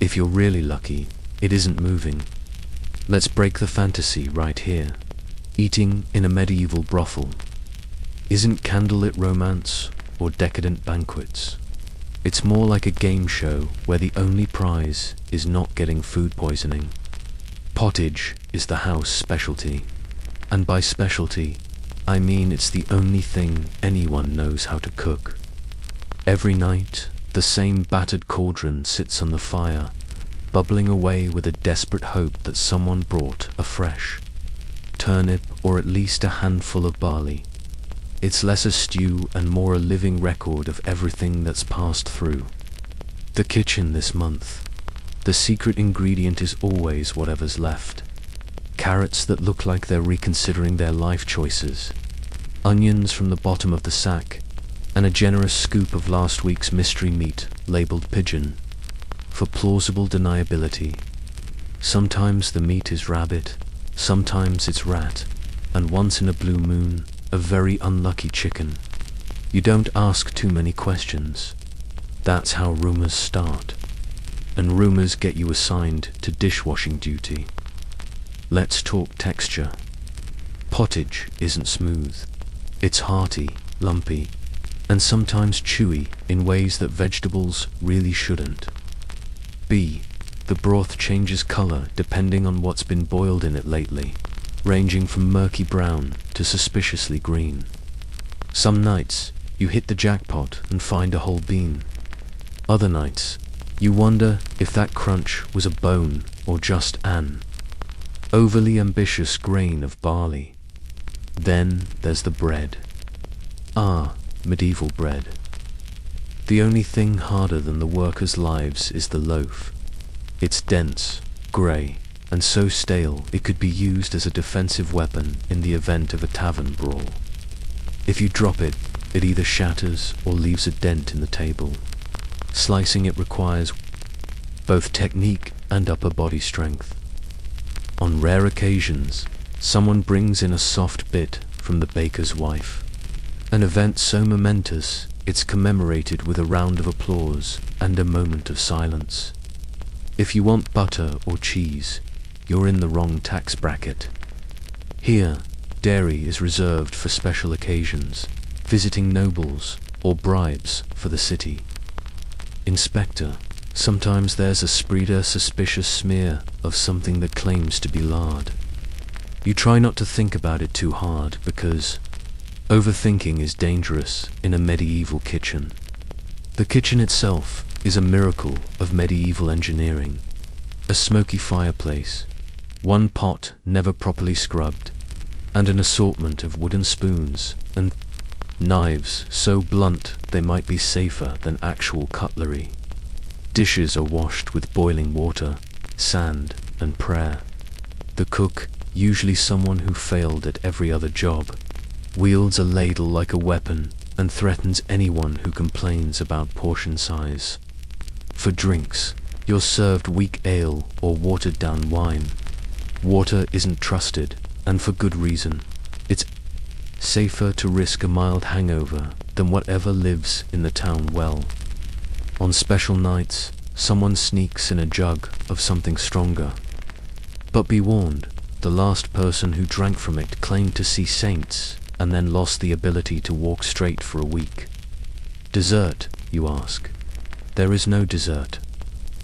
If you're really lucky, it isn't moving. Let's break the fantasy right here. Eating in a medieval brothel isn't candlelit romance or decadent banquets. It's more like a game show where the only prize is not getting food poisoning. Pottage is the house specialty. And by specialty, I mean it's the only thing anyone knows how to cook. Every night, the same battered cauldron sits on the fire, bubbling away with a desperate hope that someone brought a fresh turnip or at least a handful of barley. It's less a stew and more a living record of everything that's passed through the kitchen this month. The secret ingredient is always whatever's left. Carrots that look like they're reconsidering their life choices, onions from the bottom of the sack, and a generous scoop of last week's mystery meat labeled pigeon for plausible deniability. Sometimes the meat is rabbit, sometimes it's rat, and once in a blue moon, a very unlucky chicken. You don't ask too many questions. That's how rumors start. And rumors get you assigned to dishwashing duty. Let's talk texture. Pottage isn't smooth. It's hearty, lumpy, and sometimes chewy in ways that vegetables really shouldn't. The broth changes color depending on what's been boiled in it lately, ranging from murky brown to suspiciously green. Some nights, you hit the jackpot and find a whole bean. Other nights, you wonder if that crunch was a bone or just an overly ambitious grain of barley. Then there's the bread. Medieval bread. The only thing harder than the workers' lives is the loaf. It's dense, grey, and so stale it could be used as a defensive weapon in the event of a tavern brawl. If you drop it, it either shatters or leaves a dent in the table. Slicing it requires both technique and upper body strength. On rare occasions, someone brings in a soft bit from the baker's wife. An event so momentous, it's commemorated with a round of applause and a moment of silence. If you want butter or cheese, you're in the wrong tax bracket. Here, dairy is reserved for special occasions, visiting nobles, or bribes for the city. Inspector, sometimes there's a spreader suspicious smear of something that claims to be lard. You try not to think about it too hard because overthinking is dangerous in a medieval kitchen. The kitchen itself is a miracle of medieval engineering. A smoky fireplace, one pot never properly scrubbed, and an assortment of wooden spoons and knives so blunt they might be safer than actual cutlery. Dishes are washed with boiling water, sand, and prayer. The cook, usually someone who failed at every other job, wields a ladle like a weapon and threatens anyone who complains about portion size. For drinks, you're served weak ale or watered-down wine. Water isn't trusted, and for good reason. It's safer to risk a mild hangover than whatever lives in the town well. On special nights, someone sneaks in a jug of something stronger. But be warned, the last person who drank from it claimed to see saints and then lost the ability to walk straight for a week. Dessert, you ask. There is no dessert.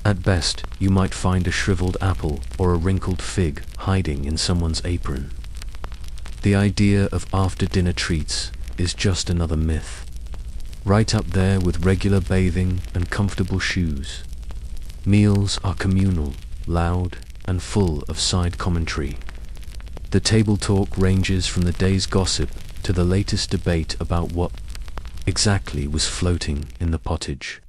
At best, you might find a shriveled apple or a wrinkled fig hiding in someone's apron. The idea of after-dinner treats is just another myth. right up there with regular bathing and comfortable shoes. Meals are communal, loud, and full of side commentary. The table talk ranges from the day's gossip to the latest debate about what exactly was floating in the pottage.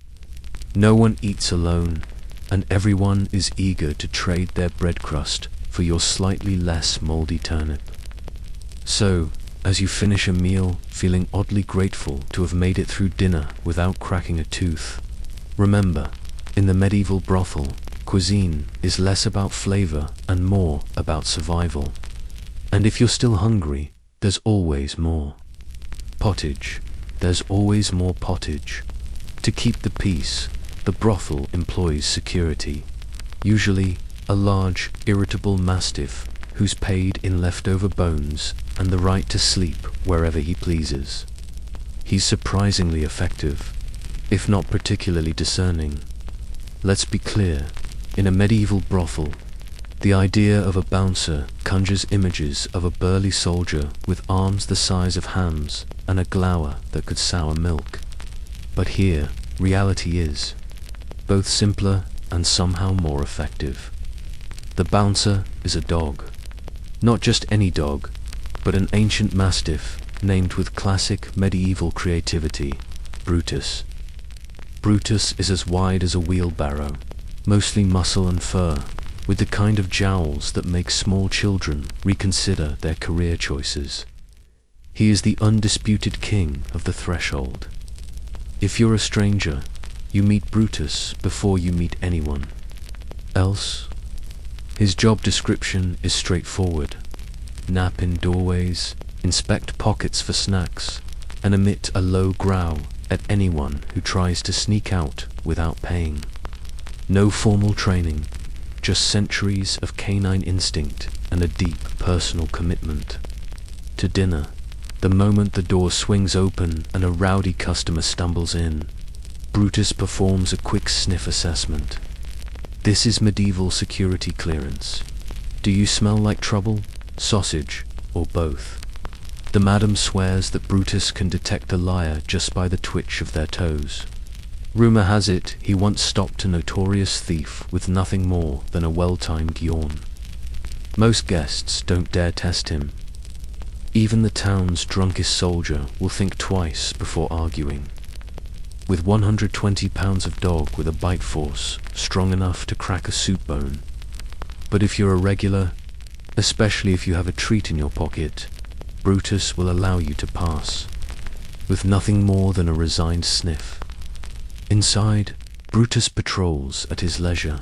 No one eats alone, and everyone is eager to trade their bread crust for your slightly less moldy turnip. So, as you finish a meal feeling oddly grateful to have made it through dinner without cracking a tooth, remember, in the medieval brothel, cuisine is less about flavor and more about survival. And if you're still hungry, there's always more. Pottage. There's always more pottage. To keep the peace, the brothel employs security, usually a large, irritable mastiff who's paid in leftover bones and the right to sleep wherever he pleases. He's surprisingly effective, if not particularly discerning. Let's be clear, in a medieval brothel, the idea of a bouncer conjures images of a burly soldier with arms the size of hams and a glower that could sour milk. But here, reality is both simpler and somehow more effective. The bouncer is a dog. Not just any dog, but an ancient mastiff named with classic medieval creativity, Brutus. Brutus is as wide as a wheelbarrow, mostly muscle and fur, with the kind of jowls that make small children reconsider their career choices. He is the undisputed king of the threshold. If you're a stranger, you meet Brutus before you meet anyone else. His job description is straightforward. Nap in doorways, inspect pockets for snacks, and emit a low growl at anyone who tries to sneak out without paying. No formal training, just centuries of canine instinct and a deep personal commitment. To dinner, the moment the door swings open and a rowdy customer stumbles in, Brutus performs a quick sniff assessment. This is medieval security clearance. Do you smell like trouble, sausage, or both? The madam swears that Brutus can detect a liar just by the twitch of their toes. Rumor has it he once stopped a notorious thief with nothing more than a well-timed yawn. Most guests don't dare test him. Even the town's drunkest soldier will think twice before arguing. With 120 pounds of dog with a bite force strong enough to crack a soup bone. But if you're a regular, especially if you have a treat in your pocket, Brutus will allow you to pass, with nothing more than a resigned sniff. Inside, Brutus patrols at his leisure,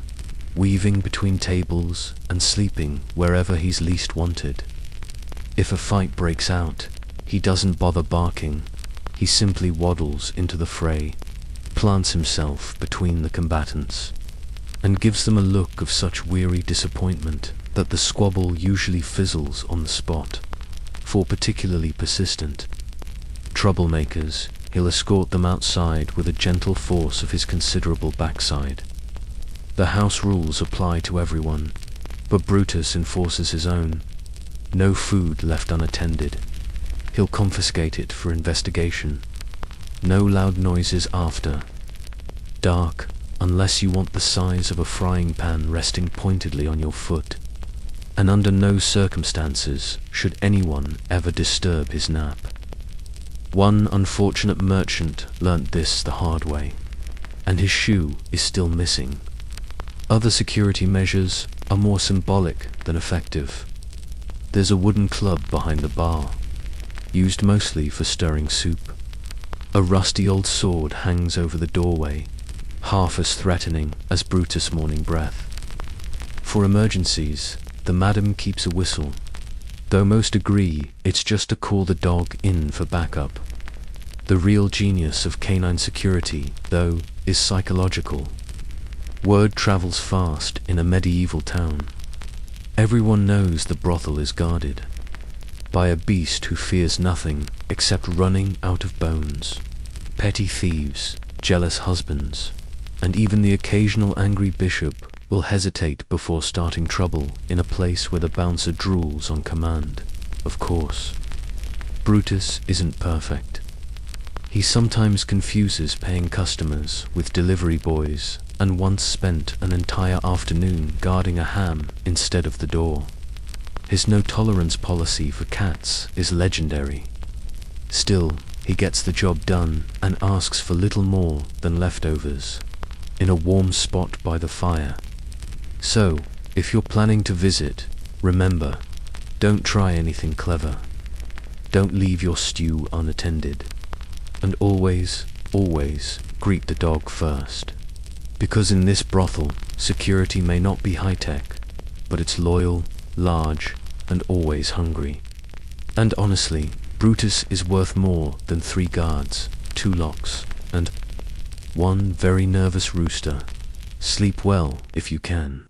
weaving between tables and sleeping wherever he's least wanted. If a fight breaks out, he doesn't bother barking. He simply waddles into the fray, plants himself between the combatants, and gives them a look of such weary disappointment that the squabble usually fizzles on the spot. For particularly persistent troublemakers, he'll escort them outside with a gentle force of his considerable backside. The house rules apply to everyone, but Brutus enforces his own. No food left unattended. He'll confiscate it for investigation. No loud noises after. Dark, unless you want the size of a frying pan resting pointedly on your foot. And under no circumstances should anyone ever disturb his nap. One unfortunate merchant learnt this the hard way, and his shoe is still missing. Other security measures are more symbolic than effective. There's a wooden club behind the bar, used mostly for stirring soup. A rusty old sword hangs over the doorway, half as threatening as Brutus' morning breath. For emergencies, the madam keeps a whistle, though most agree it's just to call the dog in for backup. The real genius of canine security, though, is psychological. Word travels fast in a medieval town. Everyone knows the brothel is guarded by a beast who fears nothing except running out of bones, petty thieves, jealous husbands, and even the occasional angry bishop will hesitate before starting trouble in a place where the bouncer drools on command. Of course, Brutus isn't perfect. He sometimes confuses paying customers with delivery boys, and once spent an entire afternoon guarding a ham instead of the door. His no-tolerance policy for cats is legendary. Still, he gets the job done and asks for little more than leftovers, in a warm spot by the fire. So, if you're planning to visit, remember, don't try anything clever. Don't leave your stew unattended. And always, always greet the dog first. Because in this brothel, security may not be high-tech, but it's loyal, large, and always hungry. And honestly, Brutus is worth more than 3 guards, 2 locks, and 1 very nervous rooster. Sleep well if you can.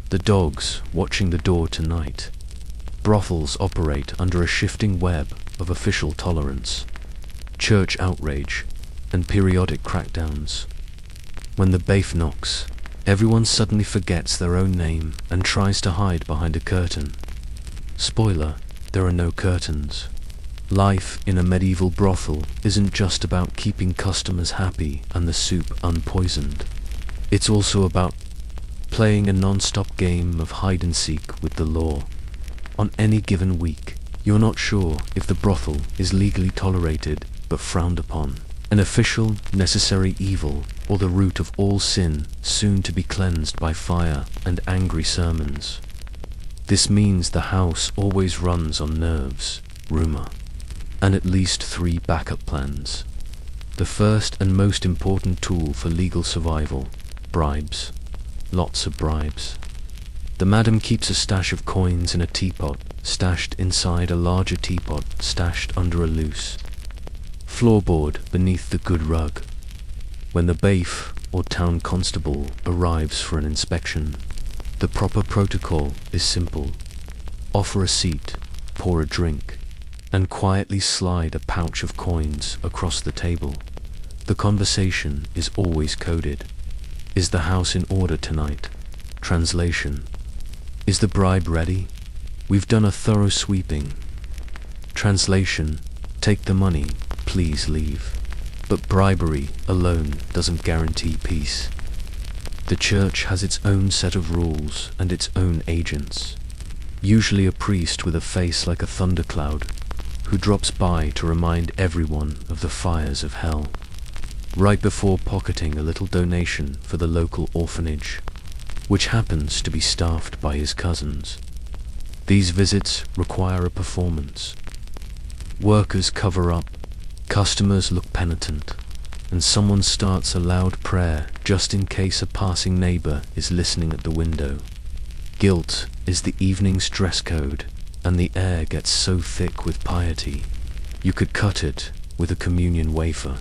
The dogs watching the door tonight. Brothels operate under a shifting web of official tolerance, church outrage, and periodic crackdowns. When the bafe knocks, everyone suddenly forgets their own name and tries to hide behind a curtain. Spoiler, there are no curtains. Life in a medieval brothel isn't just about keeping customers happy and the soup unpoisoned. It's also about playing a non-stop game of hide-and-seek with the law. On any given week, you're not sure if the brothel is legally tolerated but frowned upon, an official, necessary evil, or the root of all sin, soon to be cleansed by fire and angry sermons. This means the house always runs on nerves, rumor, and at least 3 backup plans. The first and most important tool for legal survival: bribes. Lots of bribes. The madam keeps a stash of coins in a teapot, stashed inside a larger teapot, stashed under a loose floorboard beneath the good rug. When the bailiff or town constable arrives for an inspection, the proper protocol is simple. Offer a seat, pour a drink, and quietly slide a pouch of coins across the table. The conversation is always coded. Is the house in order tonight? Translation: is the bribe ready? We've done a thorough sweeping. Translation: take the money, please leave. But bribery alone doesn't guarantee peace. The church has its own set of rules and its own agents. Usually a priest with a face like a thundercloud, who drops by to remind everyone of the fires of hell, right before pocketing a little donation for the local orphanage, which happens to be staffed by his cousins. These visits require a performance. Workers cover up, customers look penitent, and someone starts a loud prayer just in case a passing neighbor is listening at the window. Guilt is the evening's dress code, and the air gets so thick with piety, you could cut it with a communion wafer.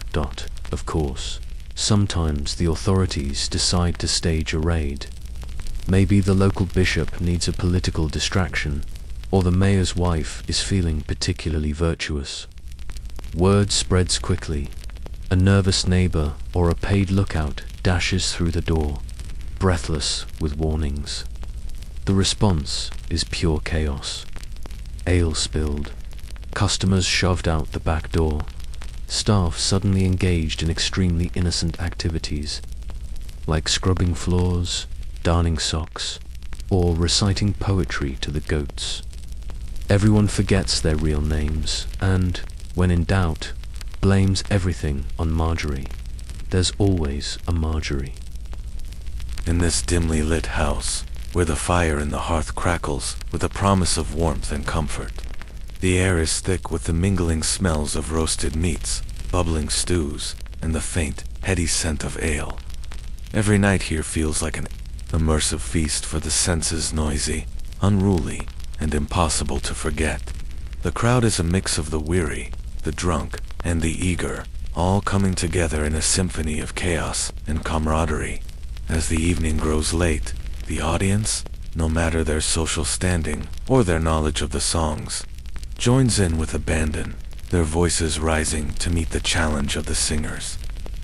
Of course, sometimes the authorities decide to stage a raid. Maybe the local bishop needs a political distraction, or the mayor's wife is feeling particularly virtuous. Word spreads quickly. A nervous neighbor or a paid lookout dashes through the door, breathless with warnings. The response is pure chaos. Ale spilled, customers shoved out the back door, staff suddenly engaged in extremely innocent activities, like scrubbing floors, darning socks, or reciting poetry to the goats. Everyone forgets their real names and, when in doubt, blames everything on Marjorie. There's always a Marjorie. In this dimly lit house, where the fire in the hearth crackles with a promise of warmth and comfort, the air is thick with the mingling smells of roasted meats, bubbling stews, and the faint, heady scent of ale. Every night here feels like an immersive feast for the senses, noisy, unruly, and impossible to forget. The crowd is a mix of the weary, the drunk, and the eager, all coming together in a symphony of chaos and camaraderie. As the evening grows late, the audience, no matter their social standing or their knowledge of the songs, joins in with abandon, their voices rising to meet the challenge of the singers.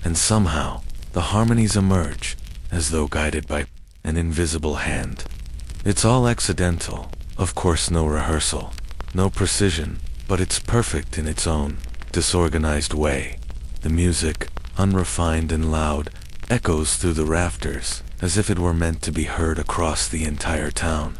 And somehow, the harmonies emerge, as though guided by an invisible hand. It's all accidental, of course, no rehearsal, no precision, but it's perfect in its own disorganized way. The music, unrefined and loud, echoes through the rafters, as if it were meant to be heard across the entire town.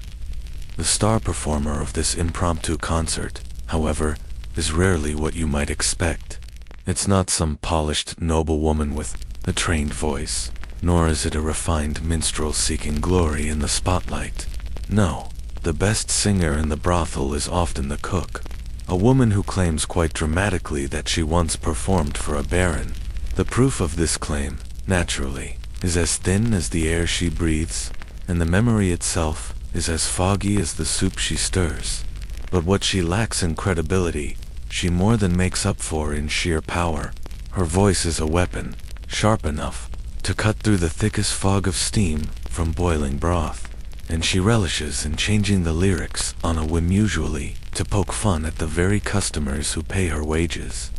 The star performer of this impromptu concert, however, is rarely what you might expect. It's not some polished noblewoman with a trained voice, nor is it a refined minstrel seeking glory in the spotlight. No, the best singer in the brothel is often the cook, a woman who claims quite dramatically that she once performed for a baron. The proof of this claim, naturally, is as thin as the air she breathes, and the memory itself is as foggy as the soup she stirs. But what she lacks in credibility, she more than makes up for in sheer power. Her voice is a weapon, sharp enough to cut through the thickest fog of steam from boiling broth, and she relishes in changing the lyrics on a whim, usually to poke fun at the very customers who pay her wages.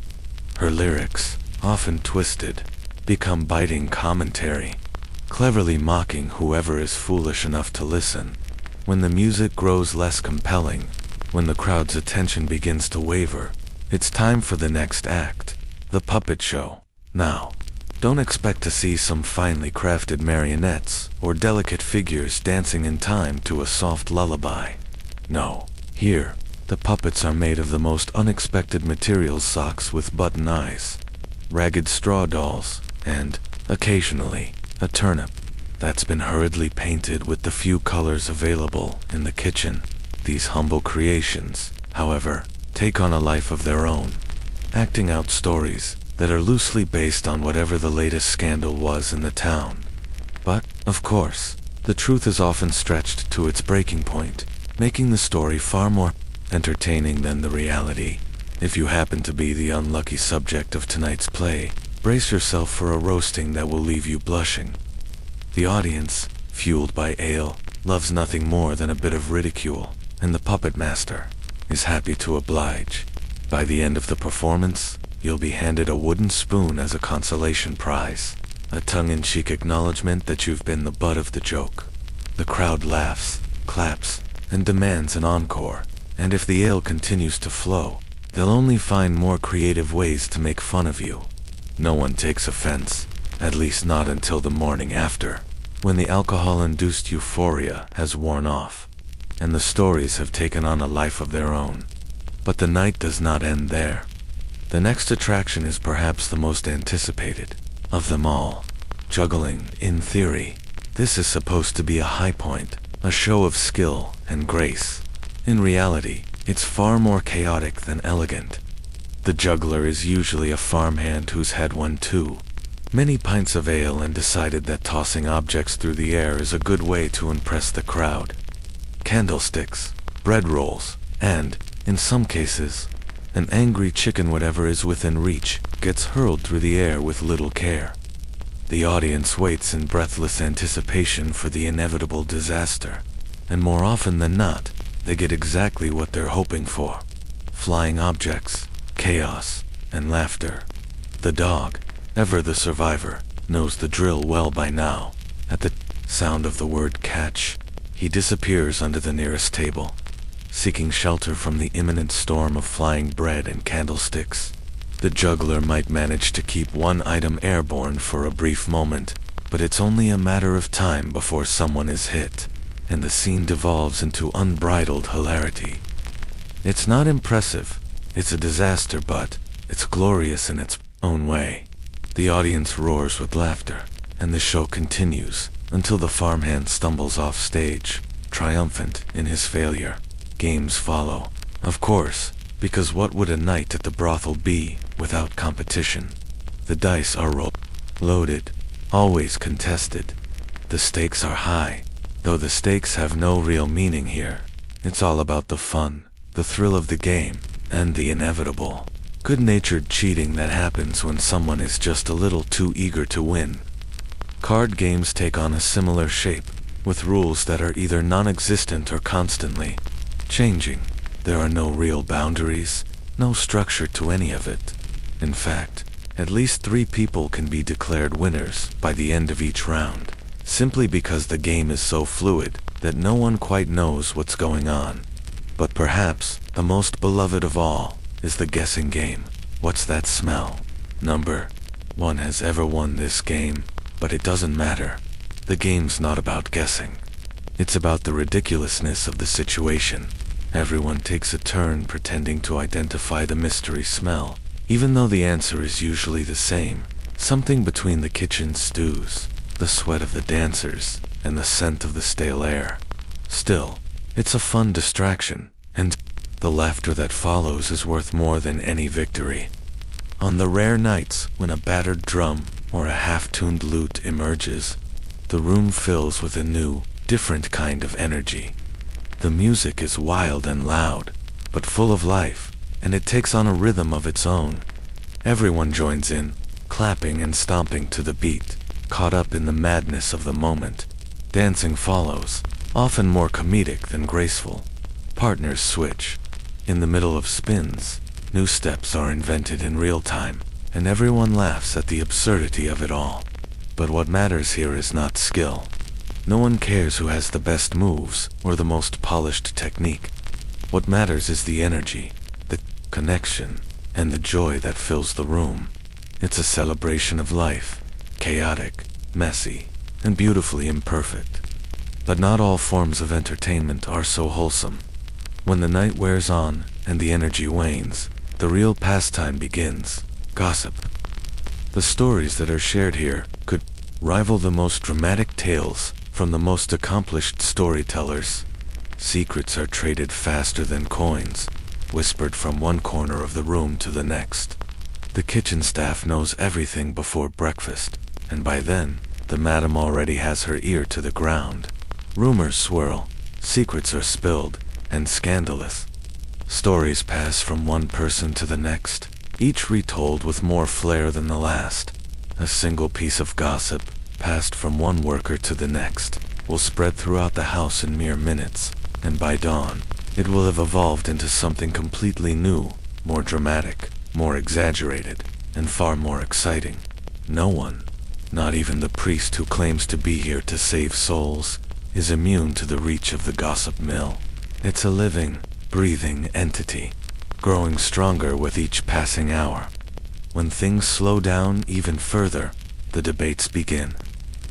Her lyrics, often twisted, become biting commentary, cleverly mocking whoever is foolish enough to listen. When the music grows less compelling, when the crowd's attention begins to waver, it's time for the next act, the puppet show. Now, don't expect to see some finely crafted marionettes or delicate figures dancing in time to a soft lullaby. No, here, the puppets are made of the most unexpected materials: socks with button eyes, ragged straw dolls, and, occasionally, a turnip that's been hurriedly painted with the few colors available in the kitchen. These humble creations, however, take on a life of their own, acting out stories that are loosely based on whatever the latest scandal was in the town. But, of course, the truth is often stretched to its breaking point, making the story far more entertaining than the reality. If you happen to be the unlucky subject of tonight's play, brace yourself for a roasting that will leave you blushing. The audience, fueled by ale, loves nothing more than a bit of ridicule, and the puppet master is happy to oblige. By the end of the performance, you'll be handed a wooden spoon as a consolation prize, a tongue-in-cheek acknowledgement that you've been the butt of the joke. The crowd laughs, claps, and demands an encore, and if the ale continues to flow, they'll only find more creative ways to make fun of you. No one takes offense, at least not until the morning after, when the alcohol-induced euphoria has worn off, and the stories have taken on a life of their own. But the night does not end there. The next attraction is perhaps the most anticipated of them all. Juggling, in theory. This is supposed to be a high point, a show of skill and grace. In reality, it's far more chaotic than elegant. The juggler is usually a farmhand who's had one too many pints of ale and decided that tossing objects through the air is a good way to impress the crowd. Candlesticks, bread rolls, and, in some cases, an angry chicken, whatever is within reach, gets hurled through the air with little care. The audience waits in breathless anticipation for the inevitable disaster, and more often than not, they get exactly what they're hoping for: flying objects, chaos, and laughter. The dog, ever the survivor, knows the drill well by now. At the sound of the word catch, he disappears under the nearest table, seeking shelter from the imminent storm of flying bread and candlesticks. The juggler might manage to keep one item airborne for a brief moment, but it's only a matter of time before someone is hit, and the scene devolves into unbridled hilarity. It's not impressive, it's a disaster, but it's glorious in its own way. The audience roars with laughter, and the show continues until the farmhand stumbles off stage, triumphant in his failure. Games follow, of course, because what would a night at the brothel be without competition? The dice are loaded, always contested. The stakes are high, though the stakes have no real meaning here. It's all about the fun, the thrill of the game, and the inevitable, good-natured cheating that happens when someone is just a little too eager to win. Card games take on a similar shape, with rules that are either non-existent or constantly changing. There are no real boundaries, no structure to any of it. In fact, at least 3 people can be declared winners by the end of each round, simply because the game is so fluid that no one quite knows what's going on. But perhaps the most beloved of all is the guessing game. What's that smell? number one has ever won this game, but it doesn't matter. The game's not about guessing. It's about the ridiculousness of the situation. Everyone takes a turn pretending to identify the mystery smell, even though the answer is usually the same. Something between the kitchen stews, the sweat of the dancers, and the scent of the stale air. Still, it's a fun distraction, and the laughter that follows is worth more than any victory. On the rare nights when a battered drum or a half-tuned lute emerges, the room fills with a new, different kind of energy. The music is wild and loud, but full of life, and it takes on a rhythm of its own. Everyone joins in, clapping and stomping to the beat, caught up in the madness of the moment. Dancing follows, often more comedic than graceful. Partners switch. In the middle of spins, new steps are invented in real time, and everyone laughs at the absurdity of it all. But what matters here is not skill. No one cares who has the best moves or the most polished technique. What matters is the energy, the connection, and the joy that fills the room. It's a celebration of life, chaotic, messy, and beautifully imperfect. But not all forms of entertainment are so wholesome. When the night wears on and the energy wanes, the real pastime begins: gossip. The stories that are shared here could rival the most dramatic tales from the most accomplished storytellers. Secrets are traded faster than coins, whispered from one corner of the room to the next. The kitchen staff knows everything before breakfast, and by then, the madam already has her ear to the ground. Rumors swirl, secrets are spilled, and scandalous. Stories pass from one person to the next, each retold with more flair than the last. A single piece of gossip, passed from one worker to the next, will spread throughout the house in mere minutes, and by dawn, it will have evolved into something completely new, more dramatic, more exaggerated, and far more exciting. No one, not even the priest who claims to be here to save souls, is immune to the reach of the gossip mill. It's a living, breathing entity, growing stronger with each passing hour. When things slow down even further, the debates begin.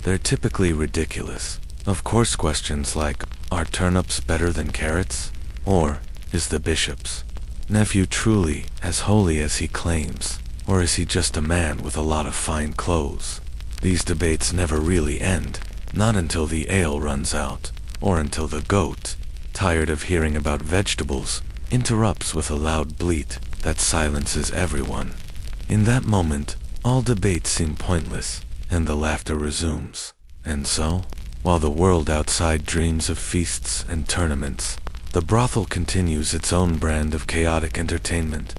They're typically ridiculous. Of course, questions like, are turnips better than carrots? Or, is the bishop's nephew truly as holy as he claims? Or is he just a man with a lot of fine clothes? These debates never really end, not until the ale runs out, or until the goat, tired of hearing about vegetables, interrupts with a loud bleat that silences everyone. In that moment, all debates seem pointless, and the laughter resumes. And so, while the world outside dreams of feasts and tournaments, the brothel continues its own brand of chaotic entertainment.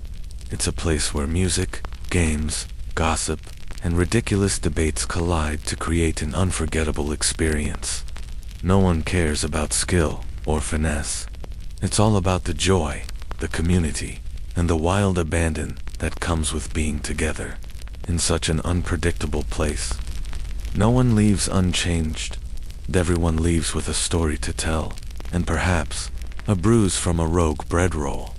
It's a place where music, games, gossip, and ridiculous debates collide to create an unforgettable experience. No one cares about skill or finesse. It's all about the joy, the community, and the wild abandon that comes with being together in such an unpredictable place. No one leaves unchanged. Everyone leaves with a story to tell, and perhaps a bruise from a rogue bread roll.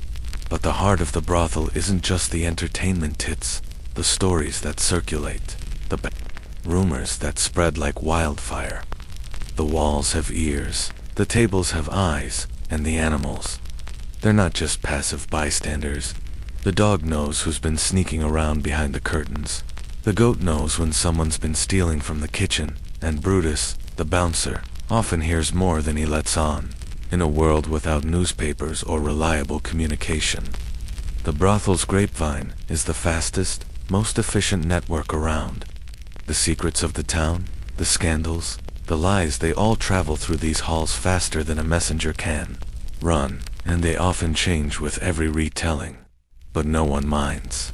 But the heart of the brothel isn't just the entertainment hits, the stories that circulate, the rumors that spread like wildfire. The walls have ears, the tables have eyes, and the animals, they're not just passive bystanders. The dog knows who's been sneaking around behind the curtains. The goat knows when someone's been stealing from the kitchen, and Brutus, the bouncer, often hears more than he lets on. In a world without newspapers or reliable communication, the brothel's grapevine is the fastest, most efficient network around. The secrets of the town, the scandals, the lies, they all travel through these halls faster than a messenger can run, and they often change with every retelling. But no one minds.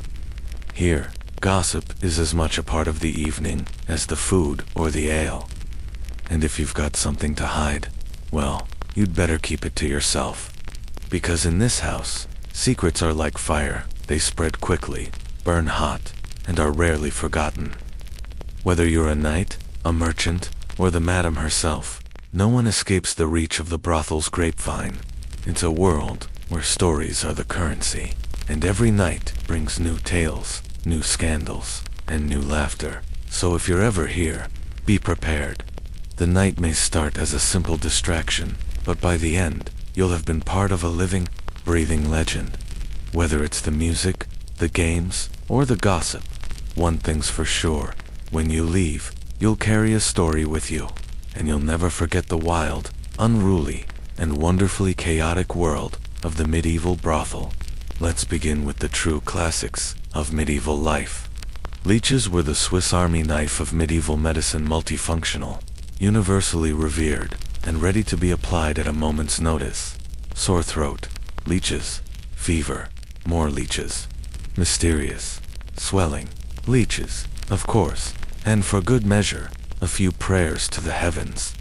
Here, gossip is as much a part of the evening as the food or the ale. And if you've got something to hide, well, you'd better keep it to yourself. Because in this house, secrets are like fire. They spread quickly, burn hot, and are rarely forgotten. Whether you're a knight, a merchant, or the madam herself, no one escapes the reach of the brothel's grapevine. It's a world where stories are the currency, and every night brings new tales, new scandals, and new laughter. So if you're ever here, be prepared. The night may start as a simple distraction, but by the end, you'll have been part of a living, breathing legend. Whether it's the music, the games, or the gossip, one thing's for sure: when you leave, you'll carry a story with you, and you'll never forget the wild, unruly, and wonderfully chaotic world of the medieval brothel. Let's begin with the true classics of medieval life. Leeches were the Swiss Army knife of medieval medicine, multifunctional, universally revered, and ready to be applied at a moment's notice. Sore throat, leeches. Fever, more leeches. Mysterious, swelling, leeches, of course, and for good measure, a few prayers to the heavens.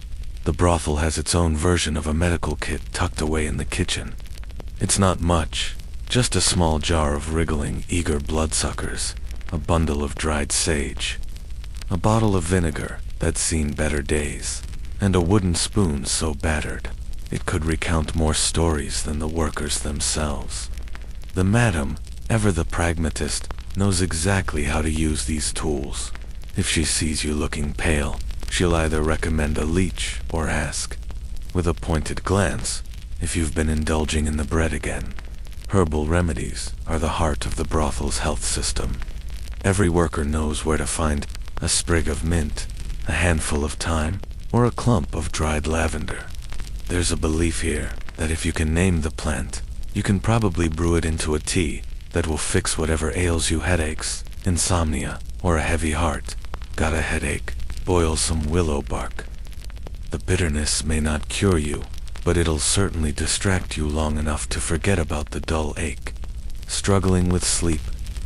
The brothel has its own version of a medical kit tucked away in the kitchen. It's not much, just a small jar of wriggling, eager bloodsuckers, a bundle of dried sage, a bottle of vinegar that's seen better days, and a wooden spoon so battered it could recount more stories than the workers themselves. The madam, ever the pragmatist, knows exactly how to use these tools. If she sees you looking pale, she'll either recommend a leech or ask, with a pointed glance, if you've been indulging in the bread again. Herbal remedies are the heart of the brothel's health system. Every worker knows where to find a sprig of mint, a handful of thyme, or a clump of dried lavender. There's a belief here that if you can name the plant, you can probably brew it into a tea that will fix whatever ails you: headaches, insomnia, or a heavy heart. Got a headache? Boil some willow bark. The bitterness may not cure you, but it'll certainly distract you long enough to forget about the dull ache. Struggling with sleep?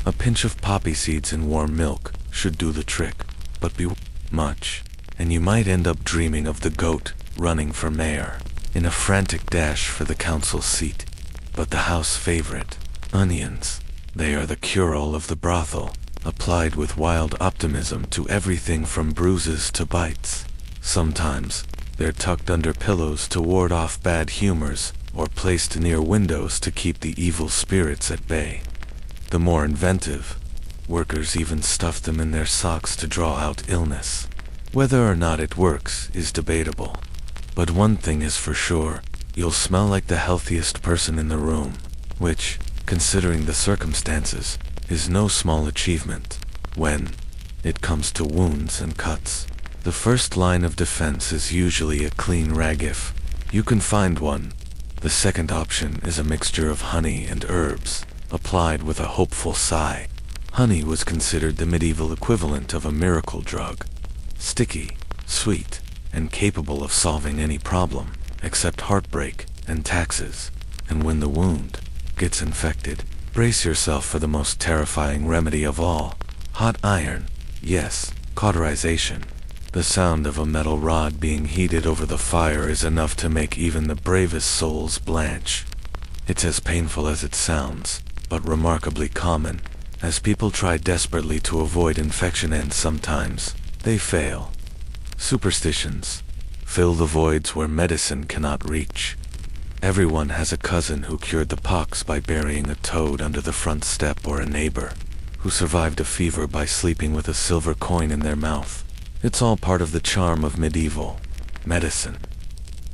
A pinch of poppy seeds in warm milk should do the trick, but be much, and you might end up dreaming of the goat running for mayor, in a frantic dash for the council seat. But the house favorite, onions, they are the cure-all of the brothel, applied with wild optimism to everything from bruises to bites. Sometimes, they're tucked under pillows to ward off bad humors, or placed near windows to keep the evil spirits at bay. The more inventive workers even stuff them in their socks to draw out illness. Whether or not it works is debatable. But one thing is for sure, you'll smell like the healthiest person in the room, which, considering the circumstances, is no small achievement. When it comes to wounds and cuts, the first line of defense is usually a clean rag if you can find one. The second option is a mixture of honey and herbs, applied with a hopeful sigh. Honey was considered the medieval equivalent of a miracle drug. Sticky, sweet, and capable of solving any problem, except heartbreak and taxes. And when the wound gets infected, brace yourself for the most terrifying remedy of all: hot iron. Yes, cauterization. The sound of a metal rod being heated over the fire is enough to make even the bravest souls blanch. It's as painful as it sounds, but remarkably common, as people try desperately to avoid infection, and sometimes they fail. Superstitions fill the voids where medicine cannot reach. Everyone has a cousin who cured the pox by burying a toad under the front step, or a neighbor who survived a fever by sleeping with a silver coin in their mouth. It's all part of the charm of medieval medicine.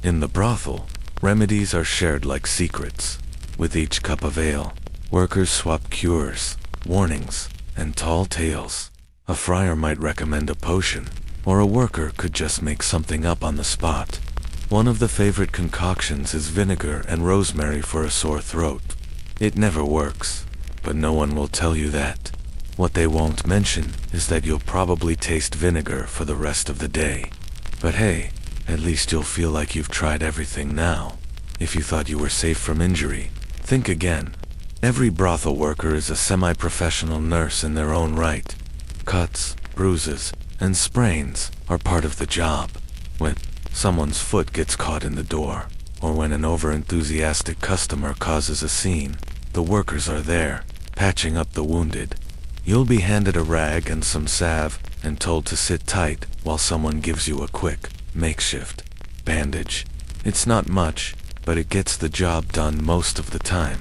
In the brothel, remedies are shared like secrets. With each cup of ale, workers swap cures, warnings, and tall tales. A friar might recommend a potion, or a worker could just make something up on the spot. One of the favorite concoctions is vinegar and rosemary for a sore throat. It never works, but no one will tell you that. What they won't mention is that you'll probably taste vinegar for the rest of the day. But hey, at least you'll feel like you've tried everything now. If you thought you were safe from injury, think again. Every brothel worker is a semi-professional nurse in their own right. Cuts, bruises, and sprains are part of the job. When someone's foot gets caught in the door, or when an over-enthusiastic customer causes a scene, the workers are there, patching up the wounded. You'll be handed a rag and some salve, and told to sit tight while someone gives you a quick, makeshift bandage. It's not much, but it gets the job done most of the time.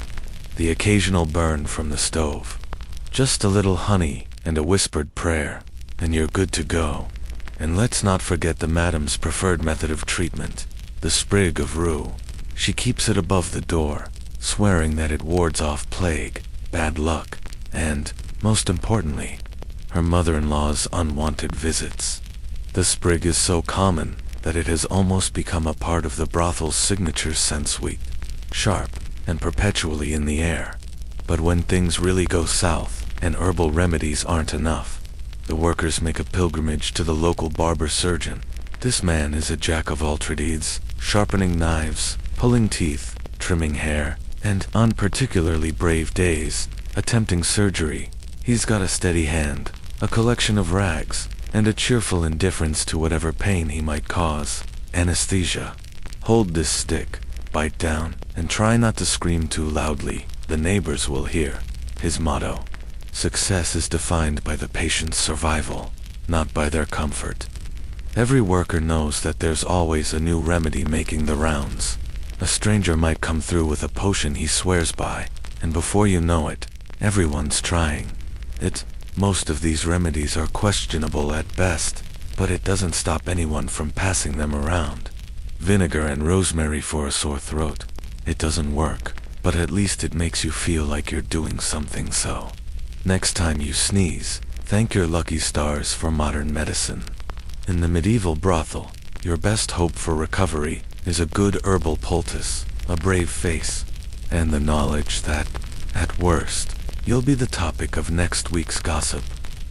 The occasional burn from the stove, Just a little honey and a whispered prayer, and you're good to go. And let's not forget the madam's preferred method of treatment, the sprig of rue. She keeps it above the door, swearing that it wards off plague, bad luck, and, most importantly, her mother-in-law's unwanted visits. The sprig is so common that it has almost become a part of the brothel's signature scent, sweet, sharp, and perpetually in the air. But when things really go south and herbal remedies aren't enough, the workers make a pilgrimage to the local barber surgeon. This man is a jack of all trades, sharpening knives, pulling teeth, trimming hair, and, on particularly brave days, attempting surgery. He's got a steady hand, a collection of rags, and a cheerful indifference to whatever pain he might cause. Anesthesia. Hold this stick, bite down, and try not to scream too loudly. The neighbors will hear. His motto. Success is defined by the patient's survival, not by their comfort. Every worker knows that there's always a new remedy making the rounds. A stranger might come through with a potion he swears by, and before you know it, everyone's trying it. Most of these remedies are questionable at best, but it doesn't stop anyone from passing them around. Vinegar and rosemary for a sore throat. It doesn't work, but at least it makes you feel like you're doing something. So, next time you sneeze, thank your lucky stars for modern medicine. In the medieval brothel, your best hope for recovery is a good herbal poultice, a brave face, and the knowledge that, at worst, you'll be the topic of next week's gossip.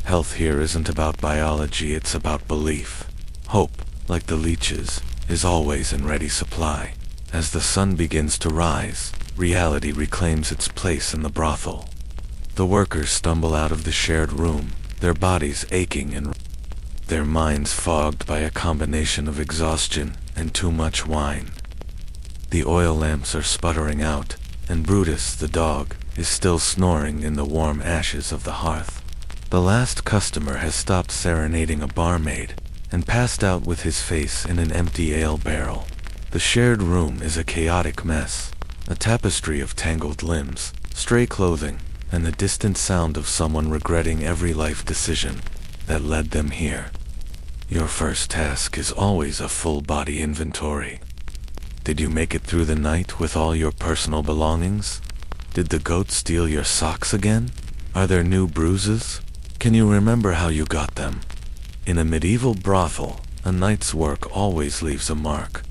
Health here isn't about biology, it's about belief. Hope, like the leeches, is always in ready supply. As the sun begins to rise, reality reclaims its place in the brothel. The workers stumble out of the shared room, their bodies aching and their minds fogged by a combination of exhaustion and too much wine. The oil lamps are sputtering out, and Brutus, the dog, is still snoring in the warm ashes of the hearth. The last customer has stopped serenading a barmaid and passed out with his face in an empty ale barrel. The shared room is a chaotic mess, a tapestry of tangled limbs, stray clothing, and the distant sound of someone regretting every life decision that led them here. Your first task is always a full-body inventory. Did you make it through the night with all your personal belongings? Did the goat steal your socks again? Are there new bruises? Can you remember how you got them? In a medieval brothel, a night's work always leaves a mark.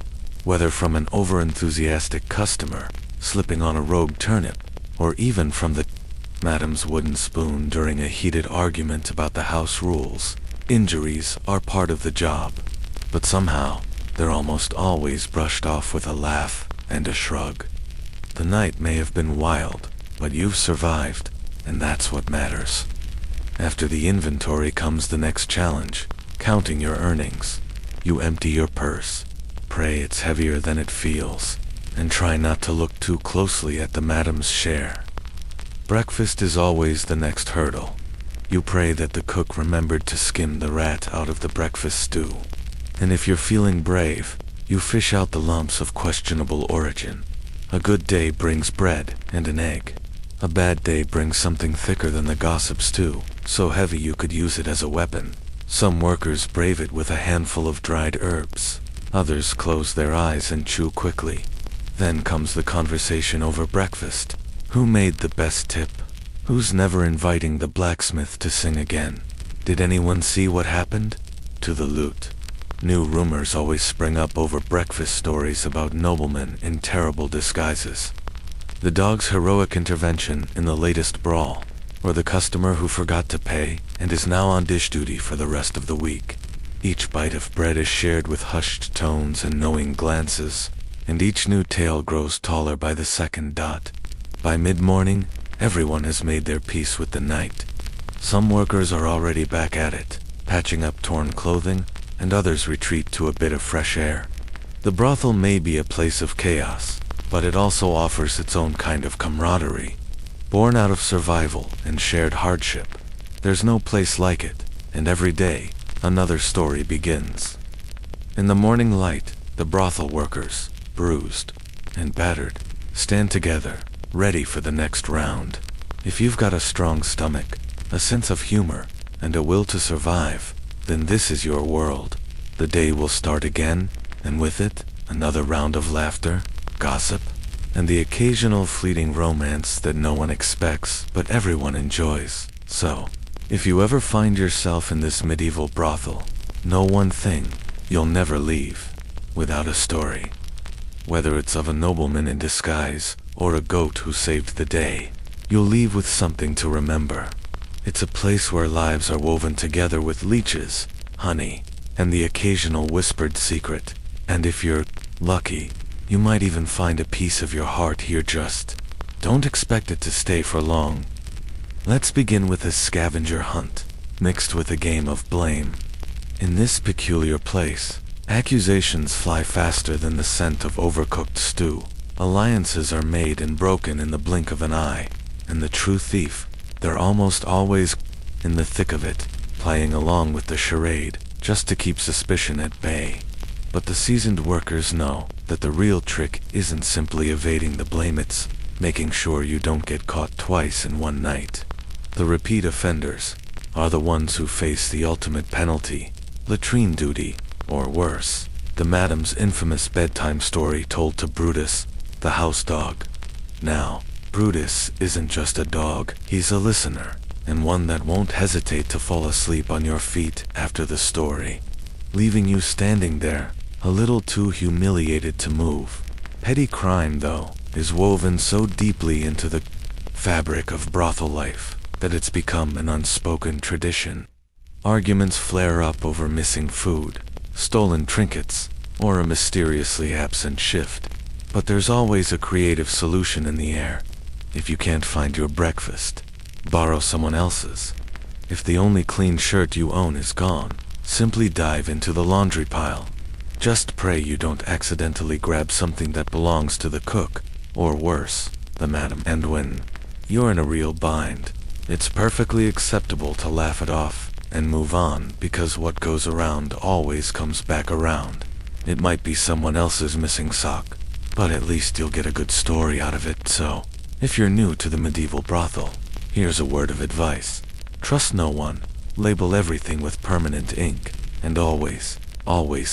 Whether from an over-enthusiastic customer slipping on a rogue turnip, or even from the madam's wooden spoon during a heated argument about the house rules, injuries are part of the job. But somehow, they're almost always brushed off with a laugh and a shrug. The night may have been wild, but you've survived, and that's what matters. After the inventory comes the next challenge, counting your earnings. You empty your purse, pray it's heavier than it feels, and try not to look too closely at the madam's share. Breakfast is always the next hurdle. You pray that the cook remembered to skim the rat out of the breakfast stew. And if you're feeling brave, you fish out the lumps of questionable origin. A good day brings bread and an egg. A bad day brings something thicker than the gossip stew, so heavy you could use it as a weapon. Some workers brave it with a handful of dried herbs. Others close their eyes and chew quickly. Then comes the conversation over breakfast. Who made the best tip? Who's never inviting the blacksmith to sing again? Did anyone see what happened to the loot? New rumors always spring up over breakfast stories about noblemen in terrible disguises. The dog's heroic intervention in the latest brawl, or the customer who forgot to pay and is now on dish duty for the rest of the week. Each bite of bread is shared with hushed tones and knowing glances, and each new tale grows taller by the second dot. By mid-morning, everyone has made their peace with the night. Some workers are already back at it, patching up torn clothing, and others retreat to a bit of fresh air. The brothel may be a place of chaos, but it also offers its own kind of camaraderie. Born out of survival and shared hardship, there's no place like it, and every day, another story begins. In the morning light, the brothel workers, bruised and battered, stand together, ready for the next round. If you've got a strong stomach, a sense of humor, and a will to survive, then this is your world. The day will start again, and with it, another round of laughter, gossip, and the occasional fleeting romance that no one expects but everyone enjoys. So, if you ever find yourself in this medieval brothel, know one thing: you'll never leave without a story. Whether it's of a nobleman in disguise or a goat who saved the day, you'll leave with something to remember. It's a place where lives are woven together with leeches, honey, and the occasional whispered secret. And if you're lucky, you might even find a piece of your heart here. Just don't expect it to stay for long. Let's begin with a scavenger hunt, mixed with a game of blame. In this peculiar place, accusations fly faster than the scent of overcooked stew. Alliances are made and broken in the blink of an eye, and the true thief, they're almost always in the thick of it, playing along with the charade, just to keep suspicion at bay. But the seasoned workers know that the real trick isn't simply evading the blame, it's making sure you don't get caught twice in one night. The repeat offenders are the ones who face the ultimate penalty, latrine duty, or worse, the madam's infamous bedtime story told to Brutus, the house dog. Now, Brutus isn't just a dog, he's a listener, and one that won't hesitate to fall asleep on your feet after the story, leaving you standing there, a little too humiliated to move. Petty crime, though, is woven so deeply into the fabric of brothel life that it's become an unspoken tradition. Arguments flare up over missing food, stolen trinkets, or a mysteriously absent shift. But there's always a creative solution in the air. If you can't find your breakfast, borrow someone else's. If the only clean shirt you own is gone, simply dive into the laundry pile. Just pray you don't accidentally grab something that belongs to the cook, or worse, the madam. And when you're in a real bind, it's perfectly acceptable to laugh it off and move on, because what goes around always comes back around. It might be someone else's missing sock, but at least you'll get a good story out of it. So, if you're new to the medieval brothel, here's a word of advice. Trust no one, label everything with permanent ink, and always